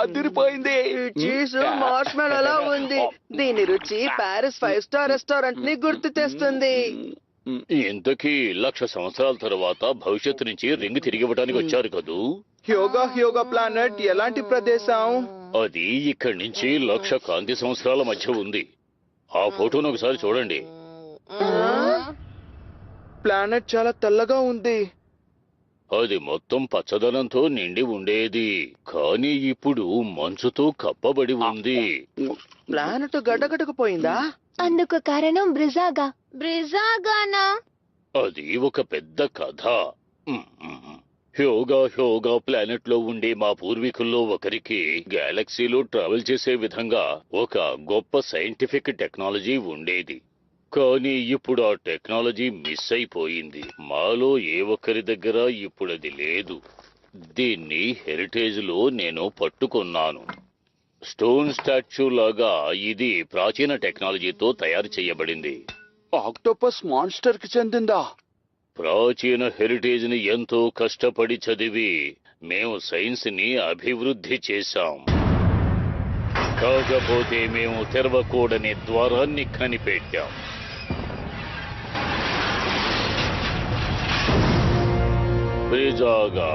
అదిరిపోయింది. చీజ్ మార్ష్మెలోలా ఉంది. దీని రుచి ప్యారిస్ 5 స్టార్ రెస్టారెంట్ ని గుర్తు తెస్తుంది. ఇంతకీ 1,00,000 సంవత్సరాల తర్వాత భవిష్యత్తు నుంచి రింగ్ తిరిగి ఇవ్వడానికి వచ్చారు కదూ? హ్యోగా ప్లానెట్ ఎలాంటి ప్రదేశం? అది ఇక్కడి నుంచి 1,00,000 కాంతి సంవత్సరాల మధ్య ఉంది. ఆ ఫోటోను ఒకసారి చూడండి. ప్లానెట్ చాలా తెల్లగా ఉంది. అది మొత్తం పచ్చదనంతో నిండి ఉండేది, కానీ ఇప్పుడు మంచుతో కప్పబడి ఉంది. ప్లానెట్ గడ్డగట్టుకుపోయిందా? అందుకు కారణం బ్రిజాగానా? అది ఒక పెద్ద కథ. హ్యోగా ప్లానెట్ లో ఉండే మా పూర్వీకుల్లో ఒకరికి గెలాక్సీలో ట్రావెల్ చేసే విధంగా ఒక గొప్ప సైంటిఫిక్ టెక్నాలజీ ఉండేది. కానీ ఇప్పుడు ఆ టెక్నాలజీ మిస్ అయిపోయింది. మాలో ఏ ఒక్కరి దగ్గర ఇప్పుడు అది లేదు. దీన్ని హెరిటేజ్ లో నేను పట్టుకున్నాను. స్టోన్ స్టాచ్యూ లాగా ఇది ప్రాచీన టెక్నాలజీతో తయారు చేయబడింది. ఆక్టోపస్ మాన్స్టర్ కి చెందిందా? ప్రాచీన హెరిటేజ్ ని ఎంతో కష్టపడి చదివి మేము సైన్స్ ని అభివృద్ధి చేశాం. కాకపోతే మేము తెరవకూడని ద్వారాన్ని కనిపెట్టాం. బ్రిజాగా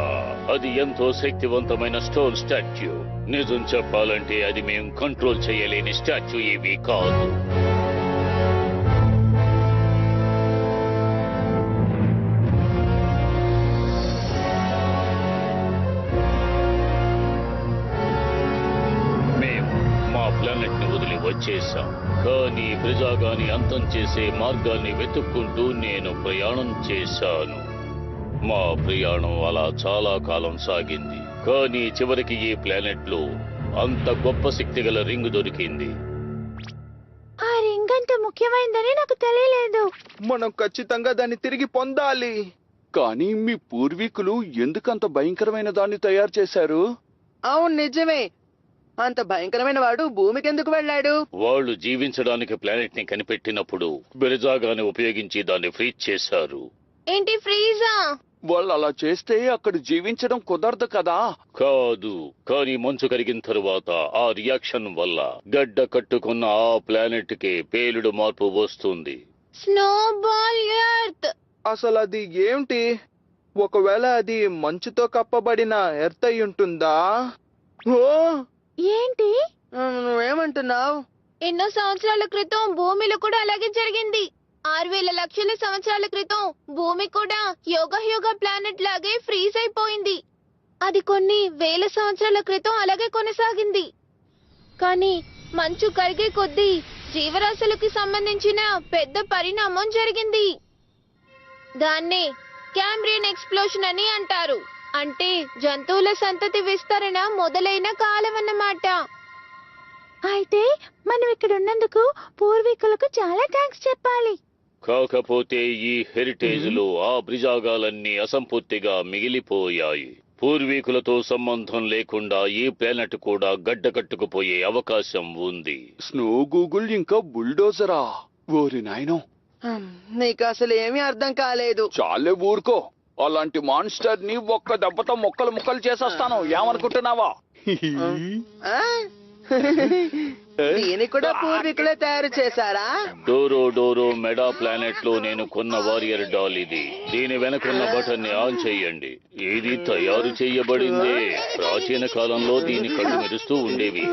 అది ఎంతో శక్తివంతమైన స్టోన్ స్టాచ్యూ. నిజం చెప్పాలంటే అది మేము కంట్రోల్ చేయలేని స్టాచ్యూ ఏమీ కాదు. వచ్చేసాం. కానీ బ్రిజాగాని అంతం చేసే మార్గాన్ని వెతుక్కుంటూ నేను ప్రయాణం చేశాను. మా ప్రయాణం అలా చాలా కాలం సాగింది. కానీ చివరికి ఈ ప్లానెట్ లో అంత గొప్ప శక్తి గల రింగ్ దొరికింది. ఆ రింగ్ అంత ముఖ్యమైనదని నాకు తెలియలేదు. మనం ఖచ్చితంగా దాన్ని తిరిగి పొందాలి. కానీ మీ పూర్వీకులు ఎందుకంత భయంకరమైన దాన్ని తయారు చేశారు? అవును నిజమే. అంత భయంకరమైన వాడు భూమికి ఎందుకు వెళ్ళాడు? వాళ్ళు జీవించడానికి ప్లానెట్ ని కనిపెట్టినప్పుడు బ్రిజాగాని ఉపయోగించి దాన్ని ఫ్రీజ్ చేశారు. ఏంటి ఫ్రీజా? వాళ్ళు అలా చేస్తే అక్కడ జీవించడం కుదరదు కదా. కాదు, కానీ మంచు కరిగిన తరువాత ఆ రియాక్షన్ వల్ల గడ్డ కట్టుకున్న ఆ ప్లానెట్ కి పేలుడు మార్పు వస్తుంది. Snowball earth. అసలు అది ఏంటి? ఒకవేళ అది మంచుతో కప్పబడిన ఎర్త్ అయి ఉంటుందా? ఓ ఏంటి? నువ్వేమంటున్నావు? ఎన్నో సంవత్సరాల క్రితం భూమిలో కూడా అలాగే జరిగింది. 6,000 లక్షల సంవత్సరాల క్రితం భూమి కూడా యోగా ప్లానెట్ లాగే ఫ్రీజ్ అయిపోయింది. అది కొన్ని వేల సంవత్సరాల క్రితం అలాగే కొనసాగింది. కానీ మంచు కరిగే కొద్దీ జీవరాశులకి సంబంధించిన పెద్ద పరిణామం జరిగింది. దాన్నే క్యాంబ్రియన్ ఎక్స్ప్లోషన్ అని అంటారు. అంటే జంతువుల సంతతి విస్తరణ మొదలైన కాలం అన్నమాట. అయితే మనం ఇక్కడ ఉన్నందుకు పూర్వీకులకు చాలా థ్యాంక్స్ చెప్పాలి. కాకపోతే ఈ హెరిటేజ్ లో ఆ బ్రిజాగాలన్నీ అసంపూర్తిగా మిగిలిపోయాయి. పూర్వీకులతో సంబంధం లేకుండా ఈ ప్లానెట్ కూడా గడ్డ కట్టుకుపోయే అవకాశం ఉంది. స్నో గూగుల్ ఇంకా బుల్డోజరా? ఓరి నాయనో, నీకు అసలు ఏమీ అర్థం కాలేదు. చాలే ఊరుకో. అలాంటి మాన్స్టర్ ని ఒక్క దెబ్బతో ముక్కలు ముక్కలు చేసేస్తాను. ఏమనుకుంటున్నావా? ఆ? దీన్ని కూడా పూర్వీకులే తయారు చేశారా? డోరో మెడా ప్లానెట్ లో నేను కొన్న వారియర్ డాల్ ఇది. దీని వెనకున్న బటన్ ని ఆన్ చెయ్యండి. ఇది తయారు చేయబడింది. ప్రాచీన కాలంలో దీని కళ్ళు మెరుస్తూ ఉండేవి.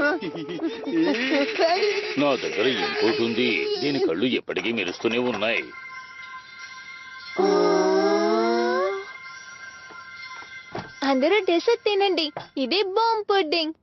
నా దగ్గర ఇంకోటి ఉంది. దీని కళ్ళు ఎప్పటికీ మెరుస్తూనే ఉన్నాయి. అందరూ డెసర్ట్ తినండి. ఇది బాంబ్ పుడ్డింగ్.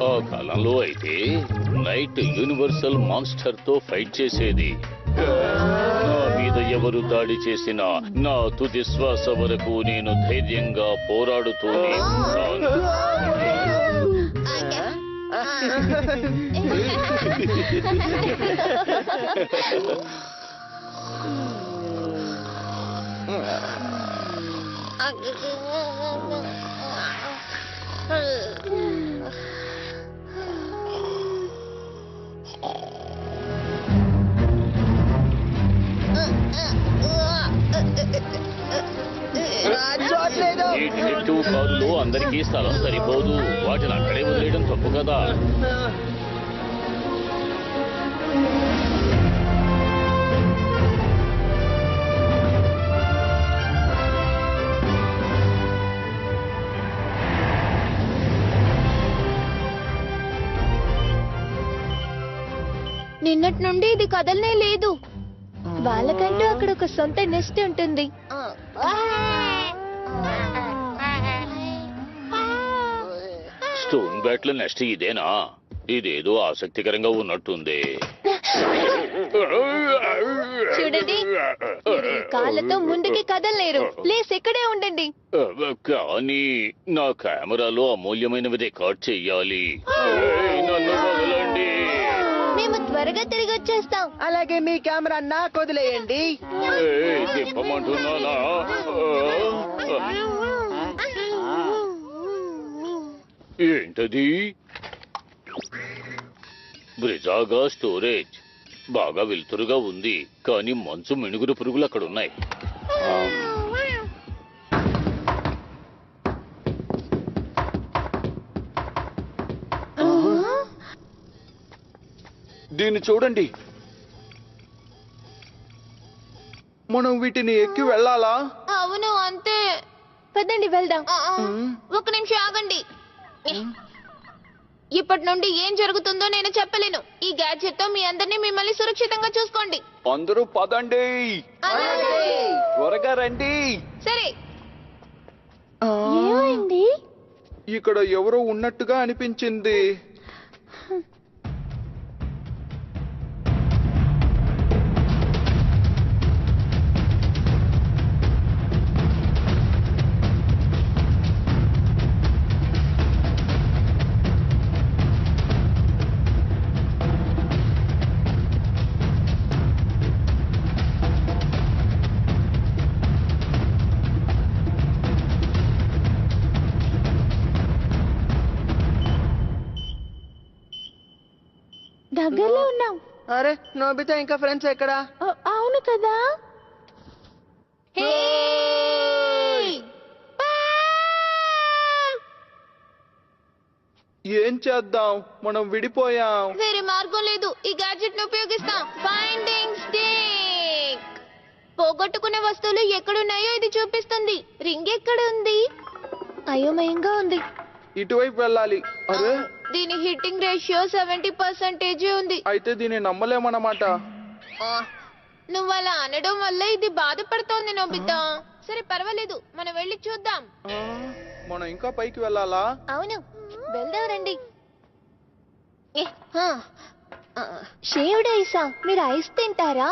ఆ కాలంలో అయితే నైట్ యూనివర్సల్ మాన్స్టర్ తో ఫైట్ చేసేది. నా మీద ఎవరు దాడి చేసినా నా తుది శ్వాస వరకు నేను ధైర్యంగా పోరాడుతూనే ఉన్నాను. ఈ డిటెక్టివ్ కారులో అందరికీ స్థలం సరిపోదు. వాటిని అక్కడే వదిలేయడం తప్పు కదా. నిన్నటి నుండి ఇది కదలనే లేదు. వాళ్ళకంటూ అక్కడ ఒక సొంత నెస్ట్ ఉంటుంది. స్టోన్ బ్యాట్ల నెక్స్ట్ ఇదేనా? ఇదేదో ఆసక్తికరంగా ఉన్నట్టుంది. చూడండి, మీరు ఈ కాళ్ళతో ముందుకి కదలలేరు. ప్లీజ్ ఇక్కడే ఉండండి. కానీ నా కెమెరాలో అమూల్యమైనవి రికార్డ్ చెయ్యాలి. నన్ను వదలండి. మేము త్వరగా తిరిగి వచ్చేస్తాం. అలాగే మీ కెమెరా నాకు వదిలేయండి. దింపమంటున్నానా? ఏంటది? బ్రిజాగా స్టోరేజ్. బాగా వెలుతురుగా ఉంది, కానీ మంచు మిణుగురు పురుగులు అక్కడున్నాయి. దీన్ని చూడండి. మనం వీటిని ఎక్కి వెళ్ళాలా? అవును అంతే. పదండి వెళ్దాం. ఒక నిమిషం ఆగండి. ఇప్పటి నుండి ఏం జరుగుతుందో నేను చెప్పలేను. ఈ గ్యాడ్జెట్ తో మీ అందరినీ మిమ్మల్ని సురక్షితంగా చూసుకోండి. అందరూ పదండి, త్వరగా రండి. సరే. ఏమైంది? ఇక్కడ ఎవరో ఉన్నట్టుగా అనిపించింది. దగ్గరలో ఉన్నాం. అరే నోబితా ఇంకా ఫ్రెండ్స్ ఎక్కడా? అవును కదా. హే! ఏం చేద్దాం? మనం విడిపోయాం. వేరే మార్గం లేదు. ఈ గ్యాడ్జెట్ ని ఉపయోగిస్తాం. Finding stick. పోగొట్టుకునే వస్తువులు ఎక్కడున్నాయో ఇది చూపిస్తుంది. రింగ్ ఎక్కడ ఉంది? అయోమయంగా ఉంది. ఇటువైపు వెళ్ళాలి. అరే దీని హిట్టింగ్ రేషియో 70% ఉంది. అయితే దీన్ని నమ్మలేమన్నమాట. నువ్వు అలా అనడం వల్ల ఇది బాధపడుతోంది నోబితా. సరే పర్వాలేదు, మనం వెళ్ళి చూద్దాం. ఆ, మనం ఇంకా పైకి వెళ్ళాలా? అవును, వెళ్దాం రండి. షేవ్డ్ ఐసా? మీరు ఐస్ తింటారా?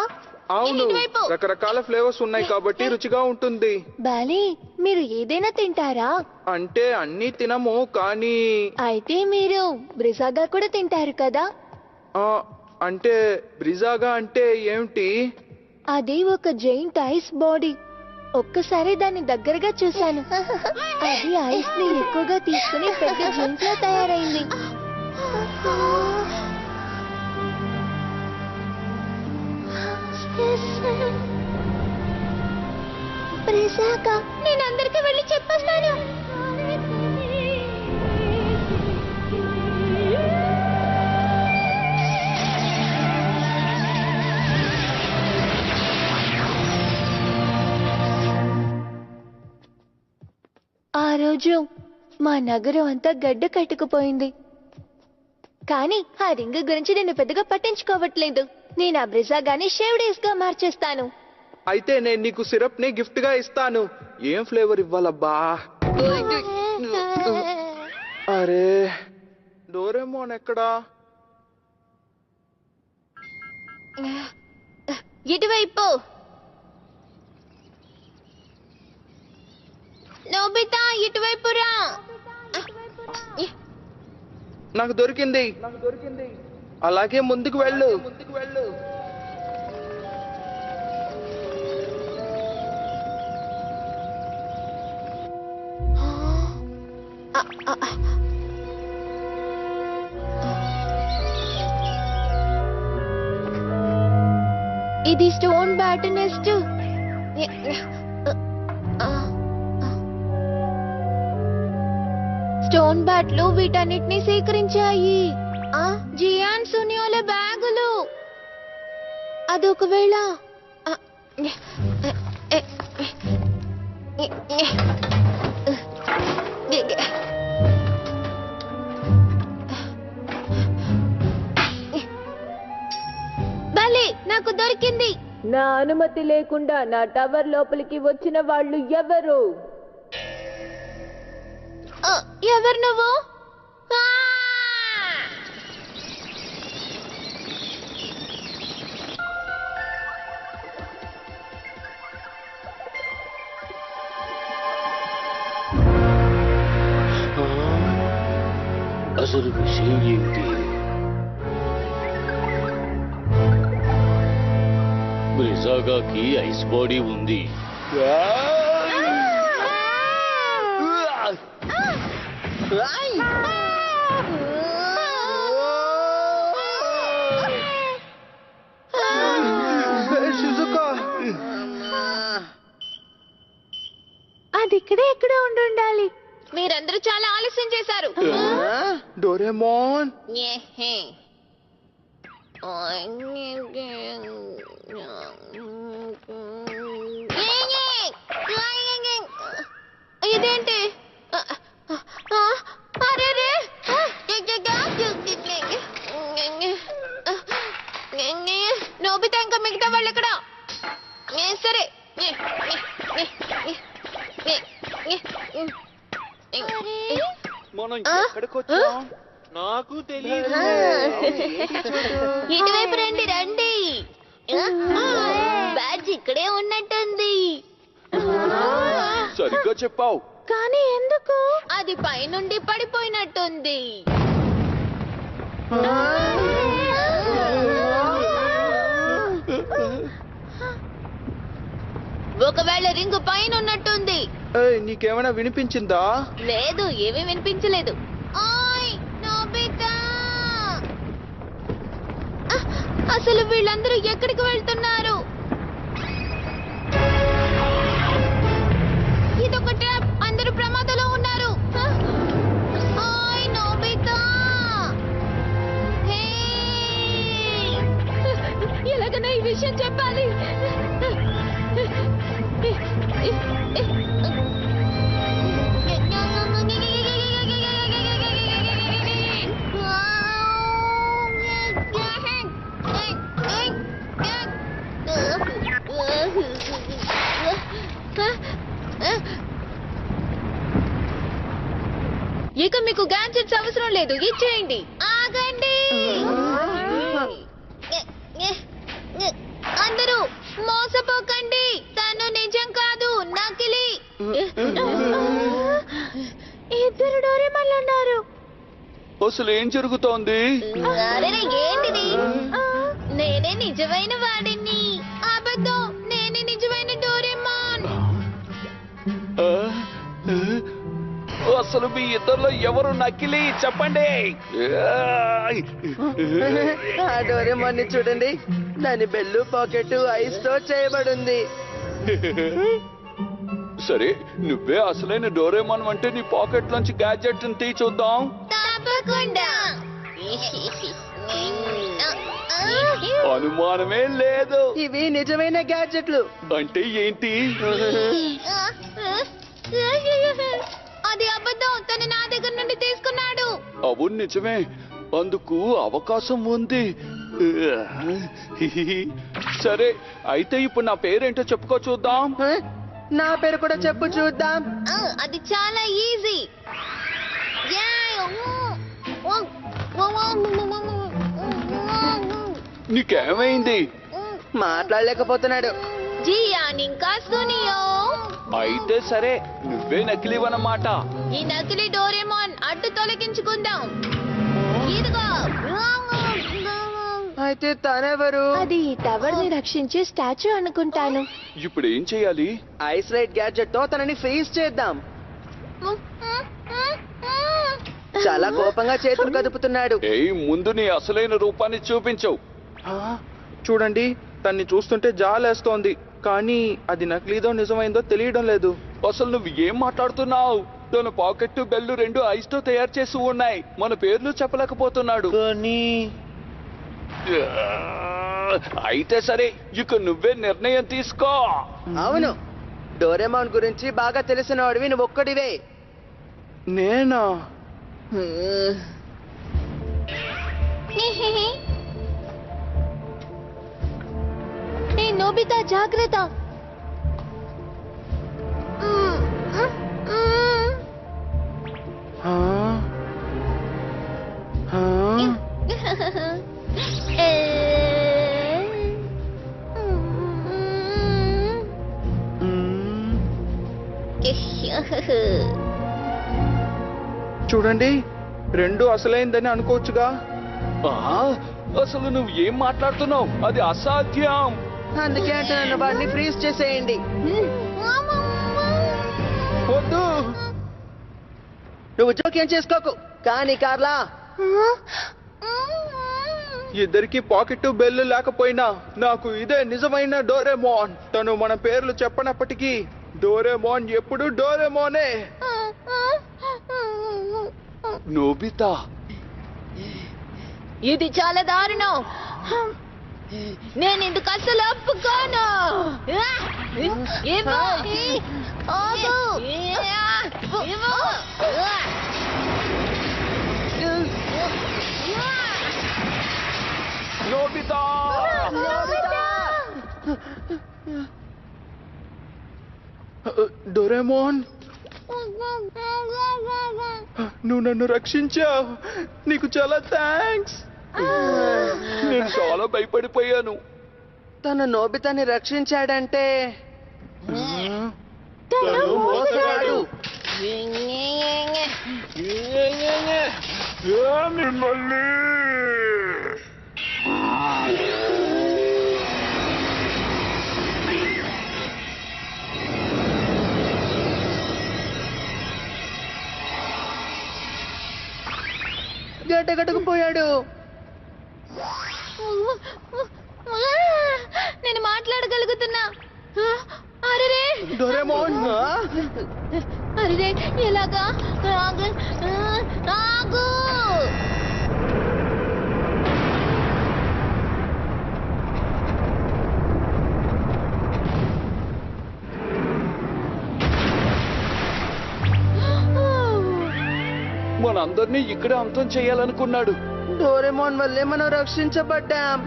అవును, ఇటువైపు. రకరకాల ఫ్లేవర్స్ ఉన్నాయి కాబట్టి రుచిగా ఉంటుంది. బాలే, మీరు ఏదైనా తింటారా? అంటే అన్నీ తినము, కానీ అయితే మీరు బ్రిజాగా కూడా తింటారు కదా? ఆ, అంటే బ్రిజాగా అంటే ఏమిటి? అది ఒక జైంట్ ఐస్ బాడీ. ఒక్కసారి దాన్ని దగ్గరగా చూశాను. అది ఐస్ ని ఎక్కువగా తీసుకుని పెద్ద జైంట్ లా తయారైంది. బ్రిజాగా, నేను అందరికీ వెళ్ళి చెప్పేస్తాను. ఆ రోజు మా నగరం అంతా గడ్డ కట్టుకుపోయింది. కానీ ఆ రింగ్ గురించి నేను పెద్దగా పట్టించుకోవట్లేదు. నేను ఆ బ్రిజాగాని షేవ్డేస్ గా మార్చేస్తాను. అయితే నేను నీకు సిరప్ ని గిఫ్ట్ గా ఇస్తాను. ఏం ఫ్లేవర్ ఇవ్వాలబ్బా? అరే డోరేమోన్ ఎక్కడా? ఇటువైపు. నోబితా, ఇటువైపు రా. నాకు దొరికింది. అలాగే ముందుకు వెళ్ళు. ఇది స్టోన్ బ్యాట్ నెస్ట్. స్టోన్ బ్యాట్లు వీటన్నిటిని సేకరించాయి. జియాన్ సునియోల బ్యాగులు. అదొకవేళ భలే, నాకు దొరికింది. నా అనుమతి లేకుండా నా టవర్ లోపలికి వచ్చిన వాళ్ళు ఎవరు? ఎవరు నువ్వు? అసలు విషయం ఏమిటి? బ్రిజాగాకి ఐస్ బాడీ ఉంది. అది ఇక్కడే ఎక్కడో ఉండాలి. మీరందరూ చాలా ఆలస్యం చేశారు. డోరేమోన్, ఇదేంటి అరే నోబితా ఇంకా మిగతా వాళ్ళు ఎక్కడ సరే మనం ఎక్కడికి వచ్చాం? నాకు తెలియదు. ఇటువైపు రండి రండి బ్యాడ్జ్ ఇక్కడే ఉన్నట్టుంది సరిగ్గా చెప్పావు. కానీ ఎందుకు అది పైనుండి పడిపోయినట్టుంది ఒకవేళ రింగు పైన ఉన్నట్టుంది ఏయ్, నీకేమైనా వినిపించిందా? లేదు ఏమీ వినిపించలేదు ఓయ్ నోబితా అసలు వీళ్ళందరూ ఎక్కడికి వెళ్తున్నారు ఇదొక ట్రాప్ అందరూ ప్రమాదంలో ఉన్నారు ఓయ్ నోబితా హే ఎలాగైనా ఈ విషయం చెప్పాలి ఇక మీకు గ్యాడ్జెట్స్ అవసరం లేదు ఇచ్చేయండి ఆగండి అందరూ మోసపోకండి తను నిజం కాదు నకిలీ ఇద్దరు డోరేమాన్లు ఉన్నారు అసలు ఏం జరుగుతోంది? ఏంటిది నేనే నిజమైన వాడిని అబద్ధం నేనే నిజమైన డోరేమాన్ ఆ? అసలు మీ ఇద్దరిలో ఎవరు నకిలీ చెప్పండి. ఆ డోరేమాన్ని చూడండి, దాని బెల్లు పాకెట్ ఐస్ తో చేయబడింది. సరే, నువ్వే అసలైన డోరేమాన్ అంటే నీ పాకెట్ లోంచి గ్యాడ్జెట్ తీ చూద్దాం. తప్పకుండా అనుమానమే లేదు. ఇవి నిజమైన గ్యాడ్జెట్లు. అంటే ఏంటి? అది అబద్ధం తను నా దగ్గర నుండి తీసుకున్నాడు అవును నిజమే, అందుకు అవకాశం ఉంది. సరే, అయితే ఇప్పుడు నా పేరేంటో చెప్పుకో చూద్దాం. నా పేరు కూడా చెప్పు చూద్దాం. అది చాలా ఈజీ నీకేమైంది? మాట్లాడలేకపోతున్నాడు. జియానింకా సునియో అయితే సరే, నువ్వే నకిలీవన్నమాట. ఈ నకిలీ డోరేమాన్ అడ్డు తొలగించుకుందాం ఇదిగో అయితే తనెవరు? అది ఈ టవర్ ని రక్షించే స్టాచ్యూ అనుకుంటాను. ఇప్పుడు ఏం చేయాలి? ఐస్ రైడ్ గ్యాడ్జెట్ తో తనని ఫ్రీజ్ చేద్దాం. చాలా కోపంగా చేతులు కదుపుతున్నాడు. ఏయ్, ముందు నీ అసలైన రూపాన్ని చూపించు. చూడండి, తన్ని చూస్తుంటే జాలేస్తోంది, కానీ అది నకిలీదో నిజమైందో తెలియడం లేదు. అసలు నువ్వు ఏం మాట్లాడుతున్నావు? తన పాకెట్ బెల్లు రెండు ఐస్ తో తయారు చేసి ఉన్నాయి, మన పేర్లు చెప్పలేకపోతున్నాడు. కానీ అయితే సరే, ఇక నువ్వే నిర్ణయం తీసుకో. అవును, డోరేమాన్ గురించి బాగా తెలిసిన వాడివి నువ్వు ఒక్కడివే. నేనా? ఏ నోబితా జాగ్రత్త చూడండి, రెండు అసలైందని అనుకోవచ్చుగా. అసలు నువ్వు ఏం మాట్లాడుతున్నావు? అది అసాధ్యం. అందుకే అంటే నన్ను వాడిని ఫ్రీజ్ చేసేయండి. వద్దు, నువ్వు జోక్యం చేసుకోకు. కానీ కార్లా, ఇద్దరికి పాకెట్ బెల్లు లేకపోయినా నాకు ఇదే నిజమైన డోరేమోన్. తను మన పేర్లు చెప్పనప్పటికీ డోరేమోన్ ఎప్పుడు డోరేమోనే. నోబితా, ఇది చాలా దారుణం. నేను ఇందుకు అసలు ఒప్పుకోను. ఇవ్వు. ఆగు. ఇవ్వు. నోబితా డోరేమోన్, నువ్వు నన్ను రక్షించావు. నీకు చాలా థ్యాంక్స్. నేను చాలా భయపడిపోయాను. తను నోబితాని రక్షించాడంటే తను మోసగాడు. మిమ్మల్ని గడ్డగట్టుకుపోయాడు. నేను మాట్లాడగలుగుతున్నా. అరే డోరేమోన్, అరే ఎలాగా? ఆగు. ఆగు. మనందరినీ ఇక్కడే అంతం చేయాలనుకున్నాడు. డోరేమోన్ వల్లే మనం రక్షించబడ్డాం.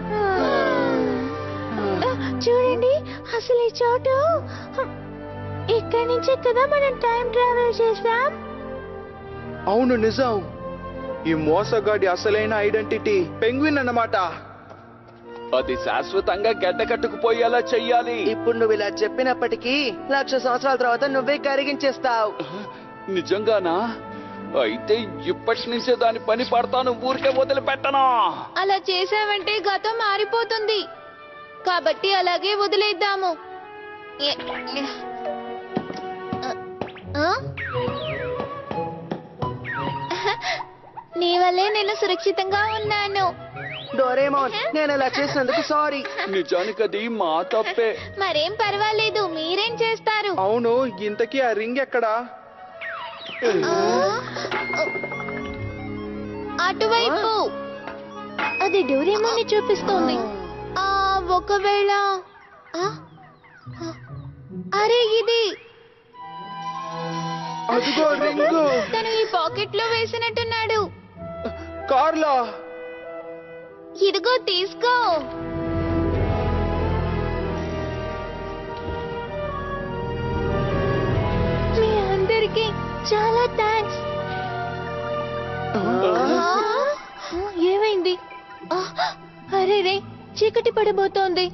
చూడండి, అసలు ఈ చోటు ఇక్కడి నుంచే కదా మనం టైం ట్రావెల్ చేసాం. అవును నిజం. ఈ మోసగాడి అసలైన ఐడెంటిటీ పెంగ్విన్ అన్నమాట. అది శాశ్వతంగా గడ్డ కట్టుకుపోయేలా చెయ్యాలి. ఇప్పుడు నువ్వు ఇలా చెప్పినప్పటికీ 1,00,000 సంవత్సరాల తర్వాత నువ్వే కరిగించేస్తావు. నిజంగానా? అయితే ఇప్పటి నుంచే దాని పని పడతాను, ఊరికే వదిలిపెట్టనా? అలా చేసావంటే గతం మారిపోతుంది. కాబట్టి అలాగే వదిలేద్దాము. ఆ? నీ వల్లే నేను సురక్షితంగా ఉన్నాను. డోరేమోన్, నేను ఇలా చేసినందుకు సారీ. నిజానికి అది మా తప్పే. మరేం పర్వాలేదు, మీరేం చేస్తారు? అవును, ఇంతకీ ఆ రింగ్ ఎక్కడా? ఆ? అటువైపు. అది డోరేమోని చూపిస్తోంది. ఒకవేళ అరే ఇది అదిగో రింగు. తను ఈ పాకెట్ లో వేసినట్టున్నాడు. కార్లో. ఇదిగో తీసుకో. మీ అందరికి చాలా థ్యాంక్స్. ఏమైంది? అరే రే, చీకటి పడబోతోంది.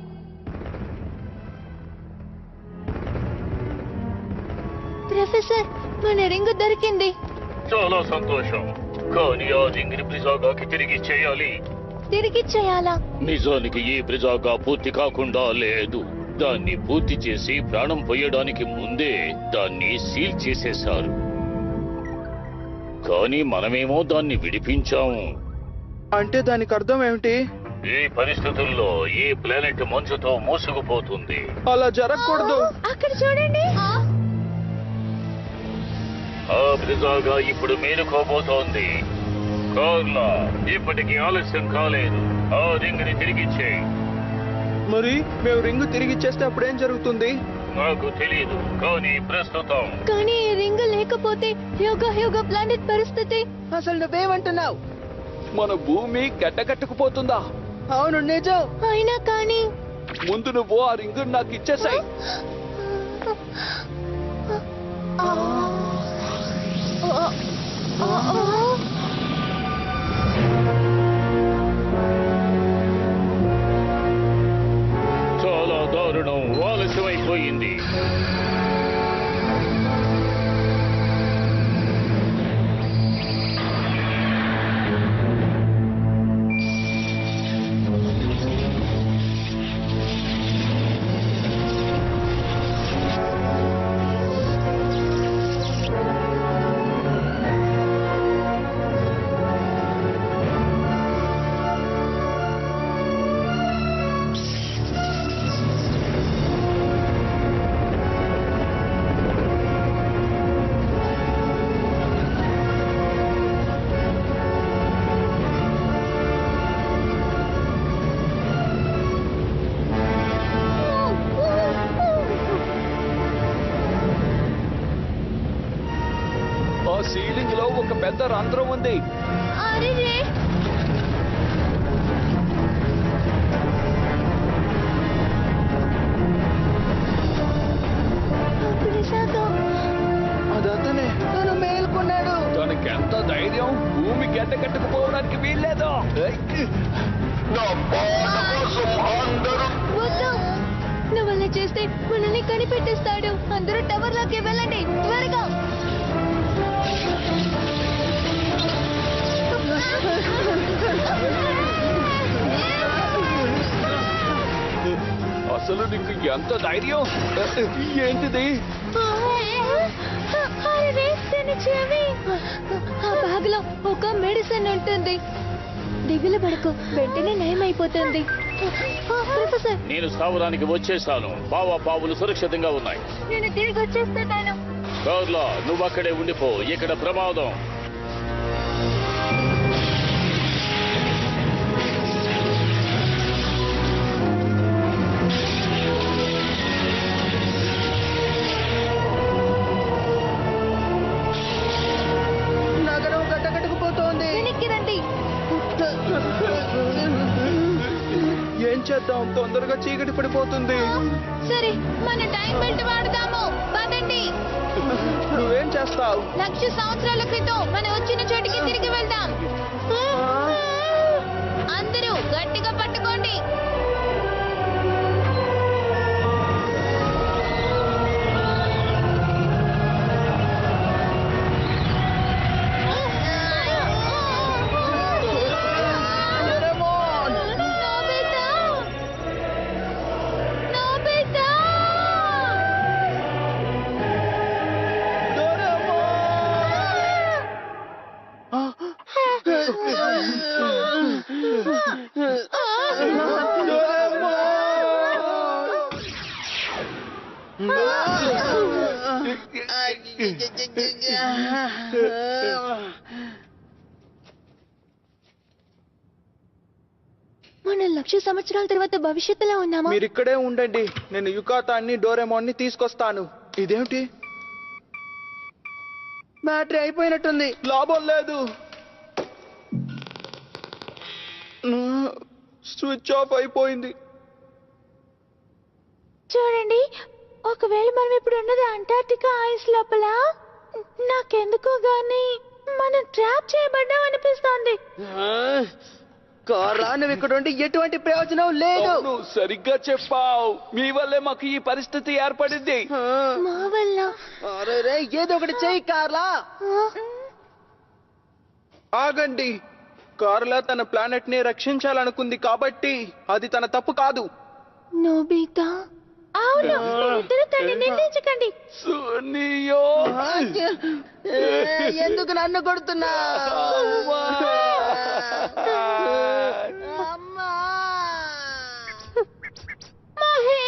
ప్రొఫెసర్, మన రింగు దొరికింది. చాలా సంతోషం. కానీ ఆ రింగిని బ్రిజాగాకి తిరిగి చేయాలి. తిరిగి చేయాలా? నిజానికి ఈ బ్రిజాగా పూర్తి కాకుండా లేదు. దాన్ని పూర్తి చేసి ప్రాణం పోయడానికి ముందే దాన్ని సీల్ చేసేశారు. కానీ మనమేమో దాన్ని విడిపించాము. అంటే దానికి అర్థం ఏమిటి? ఈ పరిస్థితుల్లో ఈ ప్లానెట్ మంచుతో మూసుకుపోతుంది. అలా జరగకూడదు. అక్కడ చూడండి. ఆ బ్రిజాగా ఇప్పుడు మేలుకోబోతోంది. కార్లా, ఇప్పటికి ఆలస్యం కాలేదు. ఆ రింగ్ ని తిరిగిచ్చేయి. మరి మేము రింగు తిరిగి ఇచ్చేస్తే అప్పుడేం జరుగుతుంది? నాకు తెలియదు, కానీ ప్రస్తుతం కానీ ఈ రింగ్ లేకపోతే యోగ ప్లానెట్ పరిస్థితి. అసలు నువ్వేమంటున్నావు? మన భూమి గడ్డ కట్టుకుపోతుందా? అవును, నిజం. అయినా కానీ ముందు నువ్వు ఆ రింగు నాకు ఇచ్చేసాయి. చాలా దారుణం. ఆలస్యమైపోయింది. ఒక పెద్ద రంధ్రం ఉంది. అరే అదతనే తను మేల్కొన్నాడు. తనకి ఎంత ధైర్యం! భూమి గడ్డ కట్టుకుపోవడానికి వీల్లేదు. వద్దు, నువ్వు అలా చేస్తే మనల్ని కనిపెట్టేస్తాడు. అందరూ టవర్ లోకి వెళ్ళండి త్వరగా. అసలు నీకు ఎంత ధైర్యం! ఏంటిది? అరే, తన చెవి. ఆ బ్యాగ్ లో ఒక మెడిసిన్ ఉంటుంది. దిగులు పడకు, వెంటనే నయమైపోతుంది. ప్రొఫెసర్, నేను స్థావరానికి వచ్చేసాను. బావా పావులు సురక్షితంగా ఉన్నాయి. నేను తిరిగి వచ్చేస్తున్నాను. కార్లా, నువ్వు అక్కడే ఉండిపో. ఇక్కడ ప్రమాదం. నగరం గడ్డకట్టుకుపోతోంది. వెనక్కి రండి. ఏం చేద్దాం? తొందరగా చీకటి పడిపోతుంది. సరే, మన టైం బెల్ట్ వాడదాము. పదండి. నువ్వేం చేస్తావు? 1,00,000 సంవత్సరాల క్రితం మనం వచ్చిన చోటికి తిరిగి వెళ్దాం. అందరూ గట్టిగా పట్టుకోండి. నోబితా! నోబితా! మనం 1,00,000 సంవత్సరాల తర్వాత భవిష్యత్తులో ఉన్నామా? మీరు ఇక్కడే ఉండండి. నేను యుకాతాన్ని డోరేమోన్ని తీసుకొస్తాను. ఇదేమిటి? బ్యాటరీ అయిపోయినట్టుంది. లాభం లేదు. స్విచ్ ఆఫ్ అయిపోయింది. చూడండి, ఒకవేళ మనం ఇప్పుడు ఉన్నది అంటార్టికా ఐస్ లోపల, నాకెందుకో గాని మనం ట్రాప్ చేయబడ్డాం అనిపిస్తోంది. కార్లా, నువ్వు ఇక్కడ ఉండి ఎటువంటి ప్రయోజనం లేదు. అవును, సరిగ్గా చెప్పావు. మీ వల్లే మాకు ఈ పరిస్థితి ఏర్పడింది. మా వల్ల. అరే రే, ఏదో ఒకటి చెయ్యి కార్లా. ఆగండి. కార్లా తన ప్లానెట్ ని రక్షించాలనుకుంది కాబట్టి అది తన తప్పు కాదు. నోబితా, అవును, మీరిద్దరూ తన్ని నిందించకండి. సునియో! ఎందుకు నన్ను కొడుతున్నా? అమ్మా! మహే,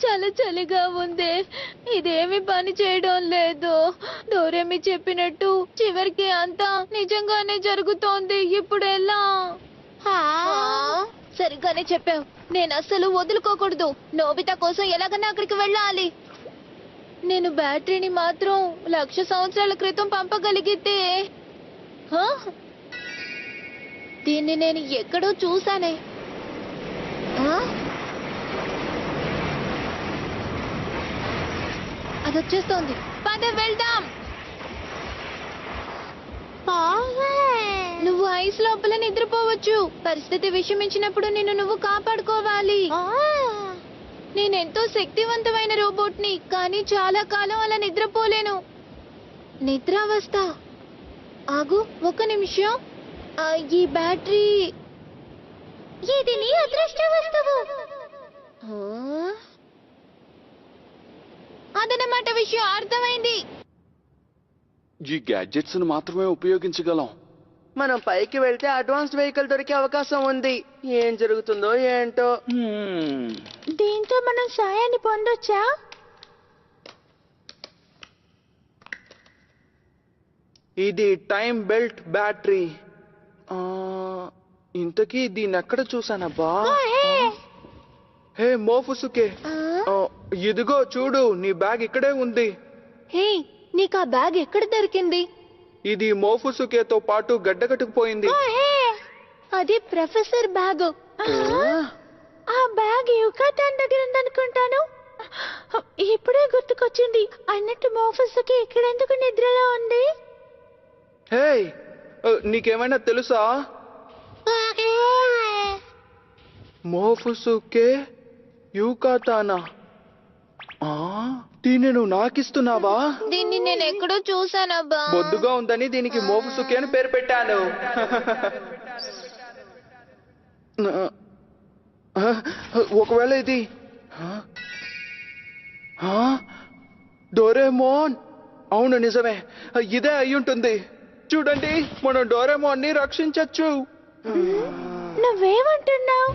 చాలా చలిగా ఉంది. ఇదేమి పని చేయడం లేదు. డోరేమి చెప్పినట్టు చివరికి అంతా నిజంగానే జరుగుతోంది. ఇప్పుడు ఎలా? సరిగ్గానే చెప్పావు. నేను అస్సలు వదులుకోకూడదు. నోబితా కోసం ఎలాగైనా అక్కడికి వెళ్ళాలి. నేను బ్యాటరీని మాత్రం 1,00,000 సంవత్సరాల క్రితం పంపగలిగితే. హా? దీన్ని నేను ఎక్కడో చూసానే. అది వచ్చేస్తోంది. పద వెళ్దాం. నువ్వు ఐస్ లోపల నిద్రపోవచ్చు. పరిస్థితి విషమించినప్పుడు నిన్ను నువ్వు కాపాడుకోవాలి. నేనెంతో శక్తివంతమైన రోబోట్ని, కానీ చాలా కాలం అలా నిద్రపోలేను. నిద్రావస్థ. ఆగు, ఒక్క నిమిషం. ఈ బ్యాటరీ, ఇది నీ అదృష్ట వస్తువు. అదనమాట విషయం. అర్థమైంది. ఈ గ్యాడ్జెట్స్ ను మాత్రమే ఉపయోగించగలం. మనం పైకి వెళ్తే అడ్వాన్స్డ్ వెహికల్ దొరికే అవకాశం ఉంది. ఏం జరుగుతుందో ఏంటో. దీంతో మనం సాయాన్ని పొందొచ్చా? ఇది టైం బెల్ట్ బ్యాటరీ. ఇంతకీ దీన్ని ఎక్కడ చూసానబ్బా? హే మోఫుసుకే, ఇదిగో చూడు, నీ బ్యాగ్ ఇక్కడే ఉంది. హే, నీకు ఆ బ్యాగ్ ఎక్కడ దొరికింది? ఇది మోఫుసుకేతో పాటు గడ్డకట్టుకుపోయింది. అది ప్రొఫెసర్ బ్యాగ్. ఆ బ్యాగ్ యుకాతాన్ దగ్గర ఉందనుకుంటాను. ఇప్పుడే గుర్తుకొచ్చింది. అన్నట్టు మోఫసుకి ఇక్కడెందుకు నిద్రలో ఉంది? హే, నీకేమైనా తెలుసా? మోఫుసుకే యుకాతానా? దీన్ని నువ్వు నాకిస్తున్నావా? దీన్ని నేను ఎక్కడో చూసానబ్బా. బొద్దుగా ఉందని దీనికి మోఫుసుకే అని పేరు పెట్టాను. ఒకవేళ ఇది డోరేమోన్? అవును, నిజమే, ఇదే అయ్యుంటుంది. చూడండి, మనం డోరేమోన్ ని రక్షించచ్చు. నువ్వేమంటున్నావు?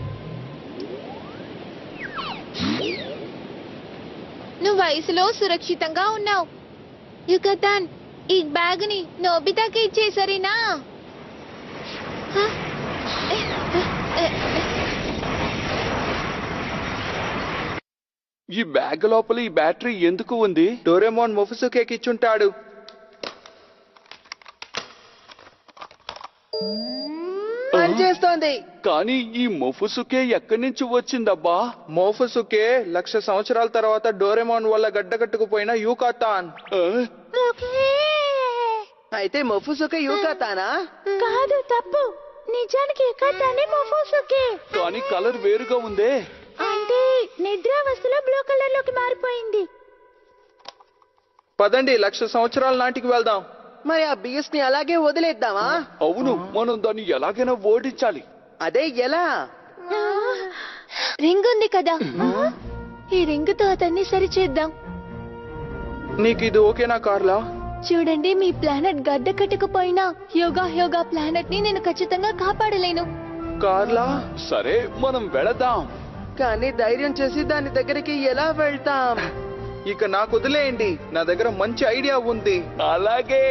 నువ్వు వయసులో సురక్షితంగా ఉన్నావు. యుకతాన్, ఈ బ్యాగ్ ని నోబితాకి ఇచ్చేసరినా? ఈ బ్యాగ్ లోపల ఈ బ్యాటరీ ఎందుకు ఉంది? డోరేమోన్ మొఫుసుకేకి ఇచ్చుంటాడు. పనిచేస్తోంది. కానీ ఈ మొఫుసుకే ఎక్కడి నుంచి వచ్చిందబ్బా? మోఫుసుకే 1,00,000 సంవత్సరాల తర్వాత డోరేమోన్ వల్ల గడ్డకట్టుకుపోయిన యూకాతాన్. అయితే మొఫుసుకే యుకాతానా? కాదు, తప్పు. నిజానికి యుకాతానే మోఫసుకి. కానీ కలర్ వేరుగా ఉందే. అంటే నిద్రావస్థలో బ్లూ కలర్ లోకి మారిపోయింది. పదండి, 1,00,000 సంవత్సరాల నాటికి వెళ్దాం. మరి ఆ బిఎస్ ని అలాగే వదిలేద్దామా? అవును, మనం దాన్ని ఎలాగైనా ఓడించాలి. అదే ఎలా? రింగ్ ఉంది కదా, ఈ రింగ్ తో అతన్ని సరిచేద్దాం. నీకు ఇది ఓకేనా కార్లా? చూడండి, మీ ప్లానెట్ గడ్డ కట్టుకుపోయినా యోగా ప్లానెట్ ని నేను ఖచ్చితంగా కాపాడలేను. కార్లా, సరే, మనం వెళదాం. కానీ ధైర్యం చేసి దాని దగ్గరికి ఎలా వెళ్తాం? ఇక నాకు వదిలేయండి, నా దగ్గర మంచి ఐడియా ఉంది. అలాగే.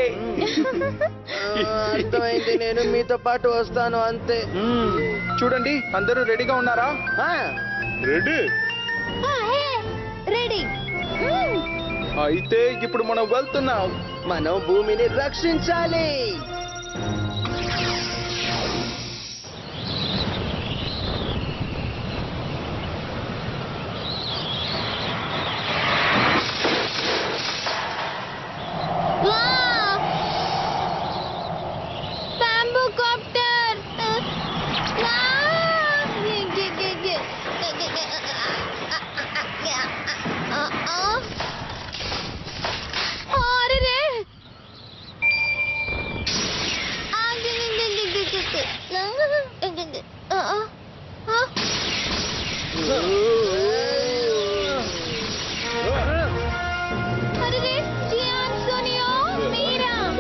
అర్థమైంది, నేను మీతో పాటు వస్తాను అంతే. చూడండి, అందరూ రెడీగా ఉన్నారా? రెడీ. రెడీ. అయితే ఇప్పుడు మనం వెళ్తున్నాం. మనం భూమిని రక్షించాలి. Bamboo copter.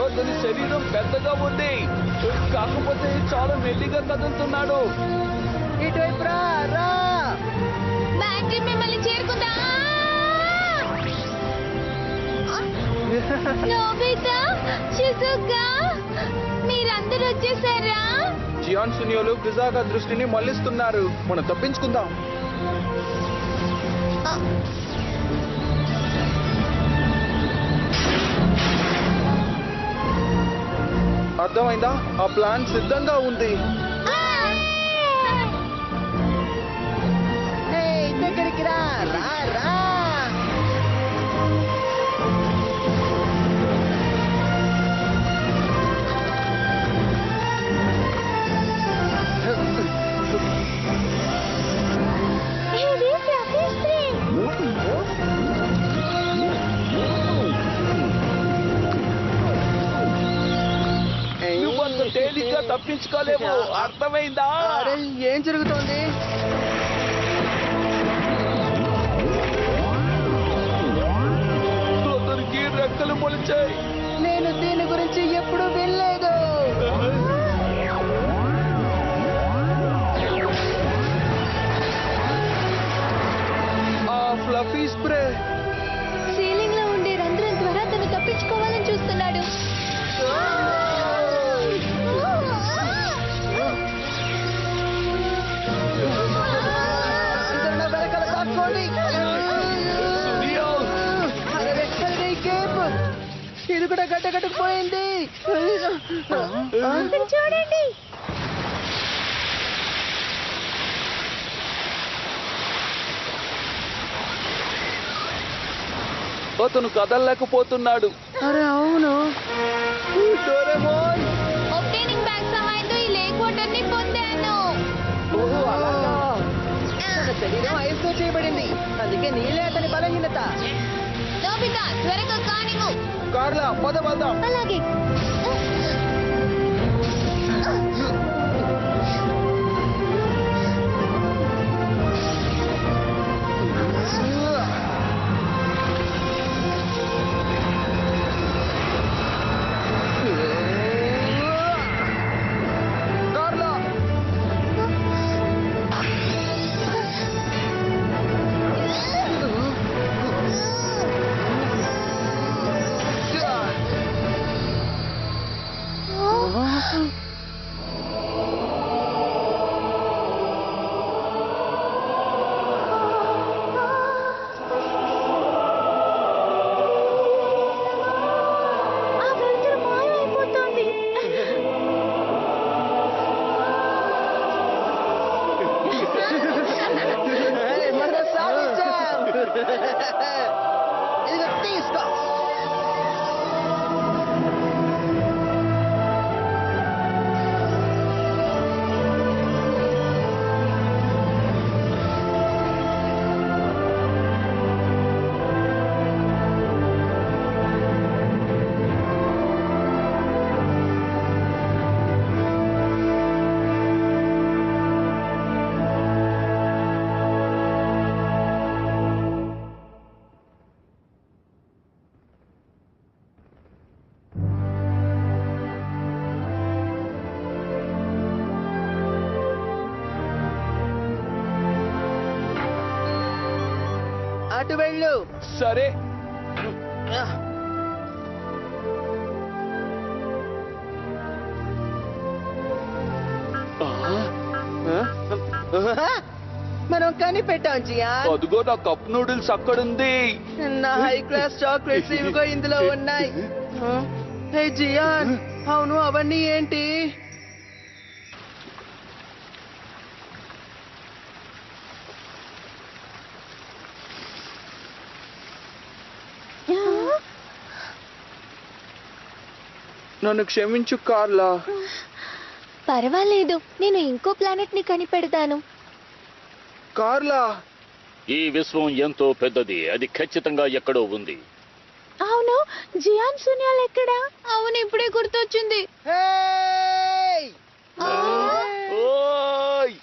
అతని శరీరం పెద్దగా ఉంది, కాకపోతే చాలా మెల్లిగా కదులుతున్నాడు. ఇటువైపు రా. బ్యాటరీ మిమ్మల్ని చేరుకుందా? నోబితా, షిజుకా, మీరందరూ వచ్చేసారా? జియాన్ సునియోలు బ్రిజాగా దృష్టిని మళ్లిస్తున్నారు. మనం తప్పించుకుందాం. అర్థమైందా? ఆ ప్లాన్ సిద్ధంగా ఉంది. దగ్గరికి రా. ఇది ప్రొఫెసర్. నువ్వంత తేలిగ్గా తప్పించుకోలేవు, అర్థమైందా? అరే, ఏం జరుగుతోంది? అతనికి రెక్కలు మొలిచాయి. నేను దీని గురించి ఎప్పుడు వినలేదు. ఆ ఫ్లఫీ స్ప్రే. సీలింగ్ లో ఉండే రంధ్రం ద్వారా తను తప్పించుకోవాలని చూస్తున్నాడు. అక్కడ చూడండి. అతను కదలలేకపోతున్నాడు. అరే అవును. డోరేమోన్ ఒప్టైనింగ్ బ్యాగ్ సహాయంతో ఈ లేక్ వాటర్ ని పొందాను. ఓహో అలాగా. తన శరీరం ఐస్తో చేయబడింది, అందుకే నీళ్ళే అతని బలహీనత. నోబితా త్వరగా కానివ్వు. కార్లా పద పదాం. అలాగే. కార్లా ఆ వెలుతురు మాయమైపోతోంది. మనం సాధించాం. ఇదిగో తీసుకో. అటు వెళ్ళు. సరే. మనం కనిపెట్టాం జియాన్. అదిగో నా కప్ నూడిల్స్ అక్కడుంది. నా హై క్లాస్ చాక్లెట్స్ ఇవిగో ఇందులో ఉన్నాయి. హే జియాన్, అవును అవన్నీ ఏంటి? నన్ను క్షమించు కార్లా. పర్వాలేదు, నేను ఇంకో ప్లానెట్ ని కనిపెడతాను. కార్లా ఈ విశ్వం ఎంతో పెద్దది, అది ఖచ్చితంగా ఎక్కడో ఉంది. అవును, జియాన్ శూన్యాలు ఎక్కడా? అవును, ఇప్పుడే గుర్తొచ్చింది. హేయ్! ఓయ్!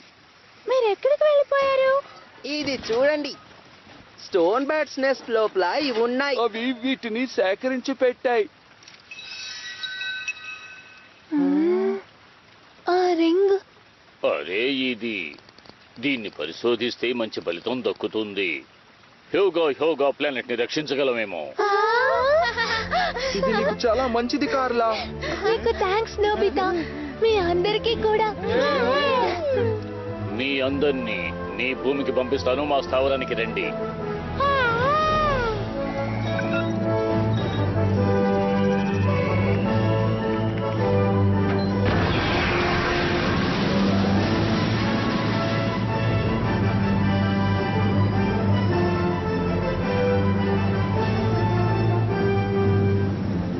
మీరు ఎక్కడికి వెళ్ళిపోయారు? ఇది చూడండి, స్టోన్ బ్యాట్స్ నెస్ట్ లోపల ఇవి ఉన్నాయి. అవి వీటిని సేకరించి పెట్టాయి. ఆ రింగ్. అరే దీన్ని పరిశోధిస్తే మంచి ఫలితం దక్కుతుంది. హ్యోగా ప్లానెట్ ని రక్షించగలమేమో. ఇది నీకు చాలా మంచిది కార్లా. నీకు థ్యాంక్స్ నోబితా. మీ అందరికీ కూడా. మీ అందరినీ నీ భూమికి పంపిస్తాను, మా స్థావరానికి రండి.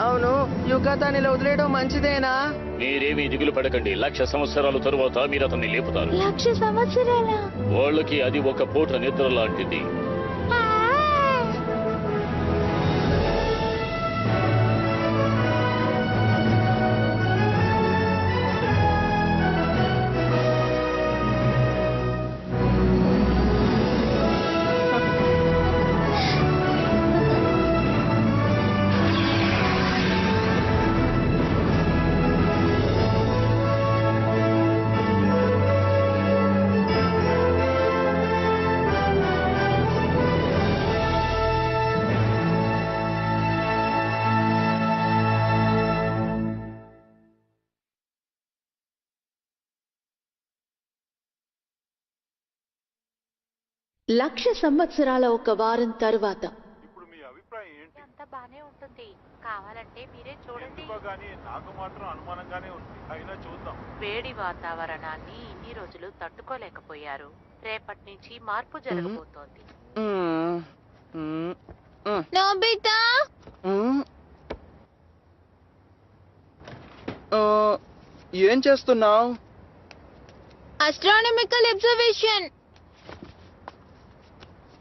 అవును, యుగాతాన్ని వదిలేయడం మంచిదేనా? మీరేమీ దిగులు పడకండి. 1,00,000 సంవత్సరాల తరువాత మీరు అతన్ని లేపుతారు. 1,00,000 సంవత్సరాల? వాళ్ళకి అది ఒక పూట నిద్ర లాంటిది. లక్ష సంవత్సరాల ఒక వారం తరువాత ఇప్పుడు మీ అభిప్రాయం ఏంటి? అంతా బానే ఉంటుంది. కావాలంటే మీరే చూడండి. ఎందుకో గానీ నాకు మాత్రం అనుమానంగానే ఉంది. అయినా చూద్దాం. వేడి వాతావరణాన్ని ఇన్ని రోజులు తట్టుకోలేకపోయారు. రేపటి నుంచి మార్పు జరగబోతోంది. నోబితా ఏం చేస్తున్నావు? అస్ట్రానమికల్ అబ్జర్వేషన్.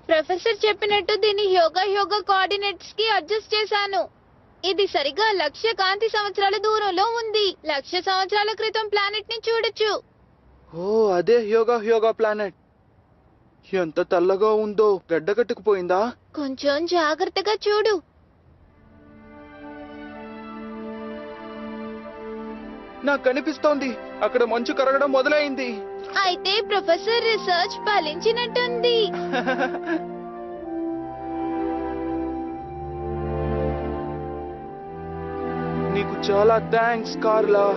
ప్రొఫెసర్ చెప్పినట్టు దీన్ని యోగా కోఆర్డినేట్స్ కి అడ్జస్ట్ చేశాను. ఇది సరిగా 1,00,000 కాంతి సంవత్సరాల దూరంలో ఉంది. 1,00,000 సంవత్సరాల క్రితం ప్లానెట్ ని చూడొచ్చు. ఓ అదే యోగా ప్లానెట్. ఎంత తెల్లగా ఉందో. గడ్డకట్టుకుపోయిందా? కొంచెం జాగ్రత్తగా చూడు. నాకు కనిపిస్తోంది. అక్కడ మంచు కరగడం మొదలైంది. అయితే ప్రొఫెసర్ రీసెర్చ్ ఫలించినట్టుంది. నీకు చాలా థ్యాంక్స్ కార్లా.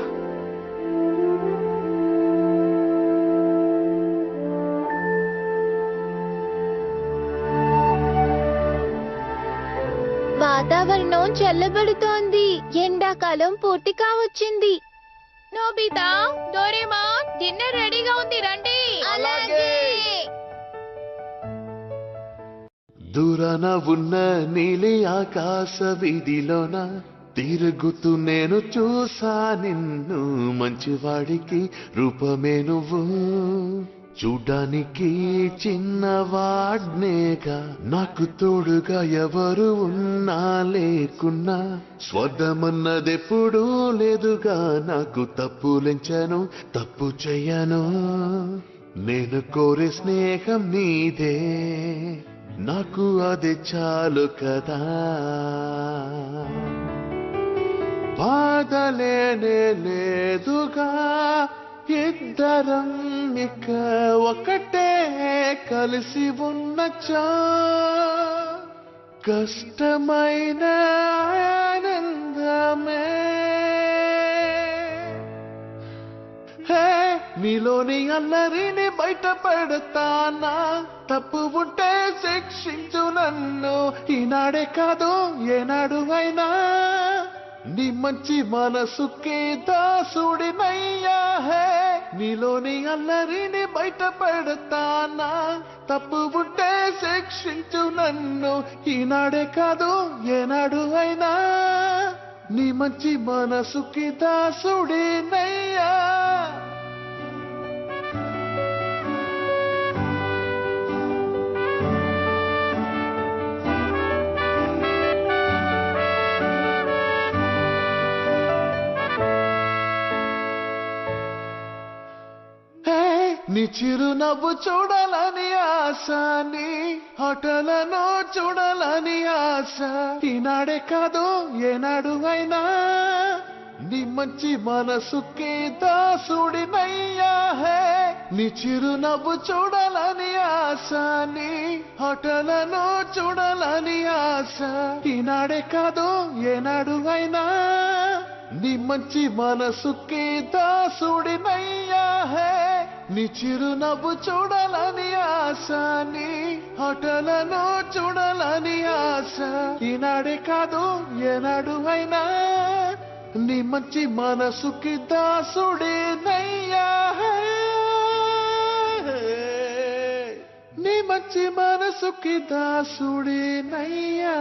వాతావరణం చల్లబడుతోంది. ఎండాకాలం పూర్తి కావచ్చింది. నోబితా, డోరేమాన్, డిన్నర్ రెడీగా ఉంది, రండి. అలాగే. దూరాన ఉన్న నీలి ఆకాశ వీధిలోన తిరుగుతూ నేను చూసా నిన్ను. మంచివాడికి రూపమే నువ్వు, చూడ్డానికి చిన్నవాడ్నేగా. నాకు తోడుగా ఎవరు ఉన్నా లేకున్నా స్వర్గమన్నదెప్పుడూ లేదుగా. నాకు తప్పులెంచను, తప్పు చెయ్యను. నేను కోరే స్నేహం నీదే, నాకు అది చాలు కదా. బాధలేనే లేదుగా, ఇద్దరం ఇక ఒకటే కలిసి ఉన్నచా. కష్టమైన ఆనందమే నీలోని అల్లరిని బయట పెడతానా. తప్పు ఉంటే శిక్షించు నన్ను. ఈనాడే కాదు ఏనాడు అయినా నీ మంచి మనసుకి దాసుడినయ్యా. నీలోని అల్లరిని బయట పెడతానా. తప్పు ఉంటే శిక్షించు నన్ను. ఈనాడే కాదు ఏనాడు అయినా నీ మంచి మనసుకి దాసుడినయ్యా. నీ చిరునవ్వు చూడాలని ఆశ, నీ ఆటలను చూడాలని ఆశ. ఈనాడే కాదు ఏనాడు అయినా నీ మంచి మనసుకి దాసుడినయ్యా. నీ చిరునవ్వు చూడాలని ఆశ, నీ ఆటలను చూడాలని ఆశ. ఈనాడే కాదు ఏనాడు అయినా నీ మంచి మనసుకి దాసుడినయ్యా. నీ చిరునవ్వు చూడాలని ఆశ, నీ ఆటలను చూడాలని ఆశ. ఈనాడే కాదు ఏనాడు అయినా నీ మంచి మనసుకి దాసుడినయ్యా. నీ మంచి మనసుకి దాసుడినయ్యా.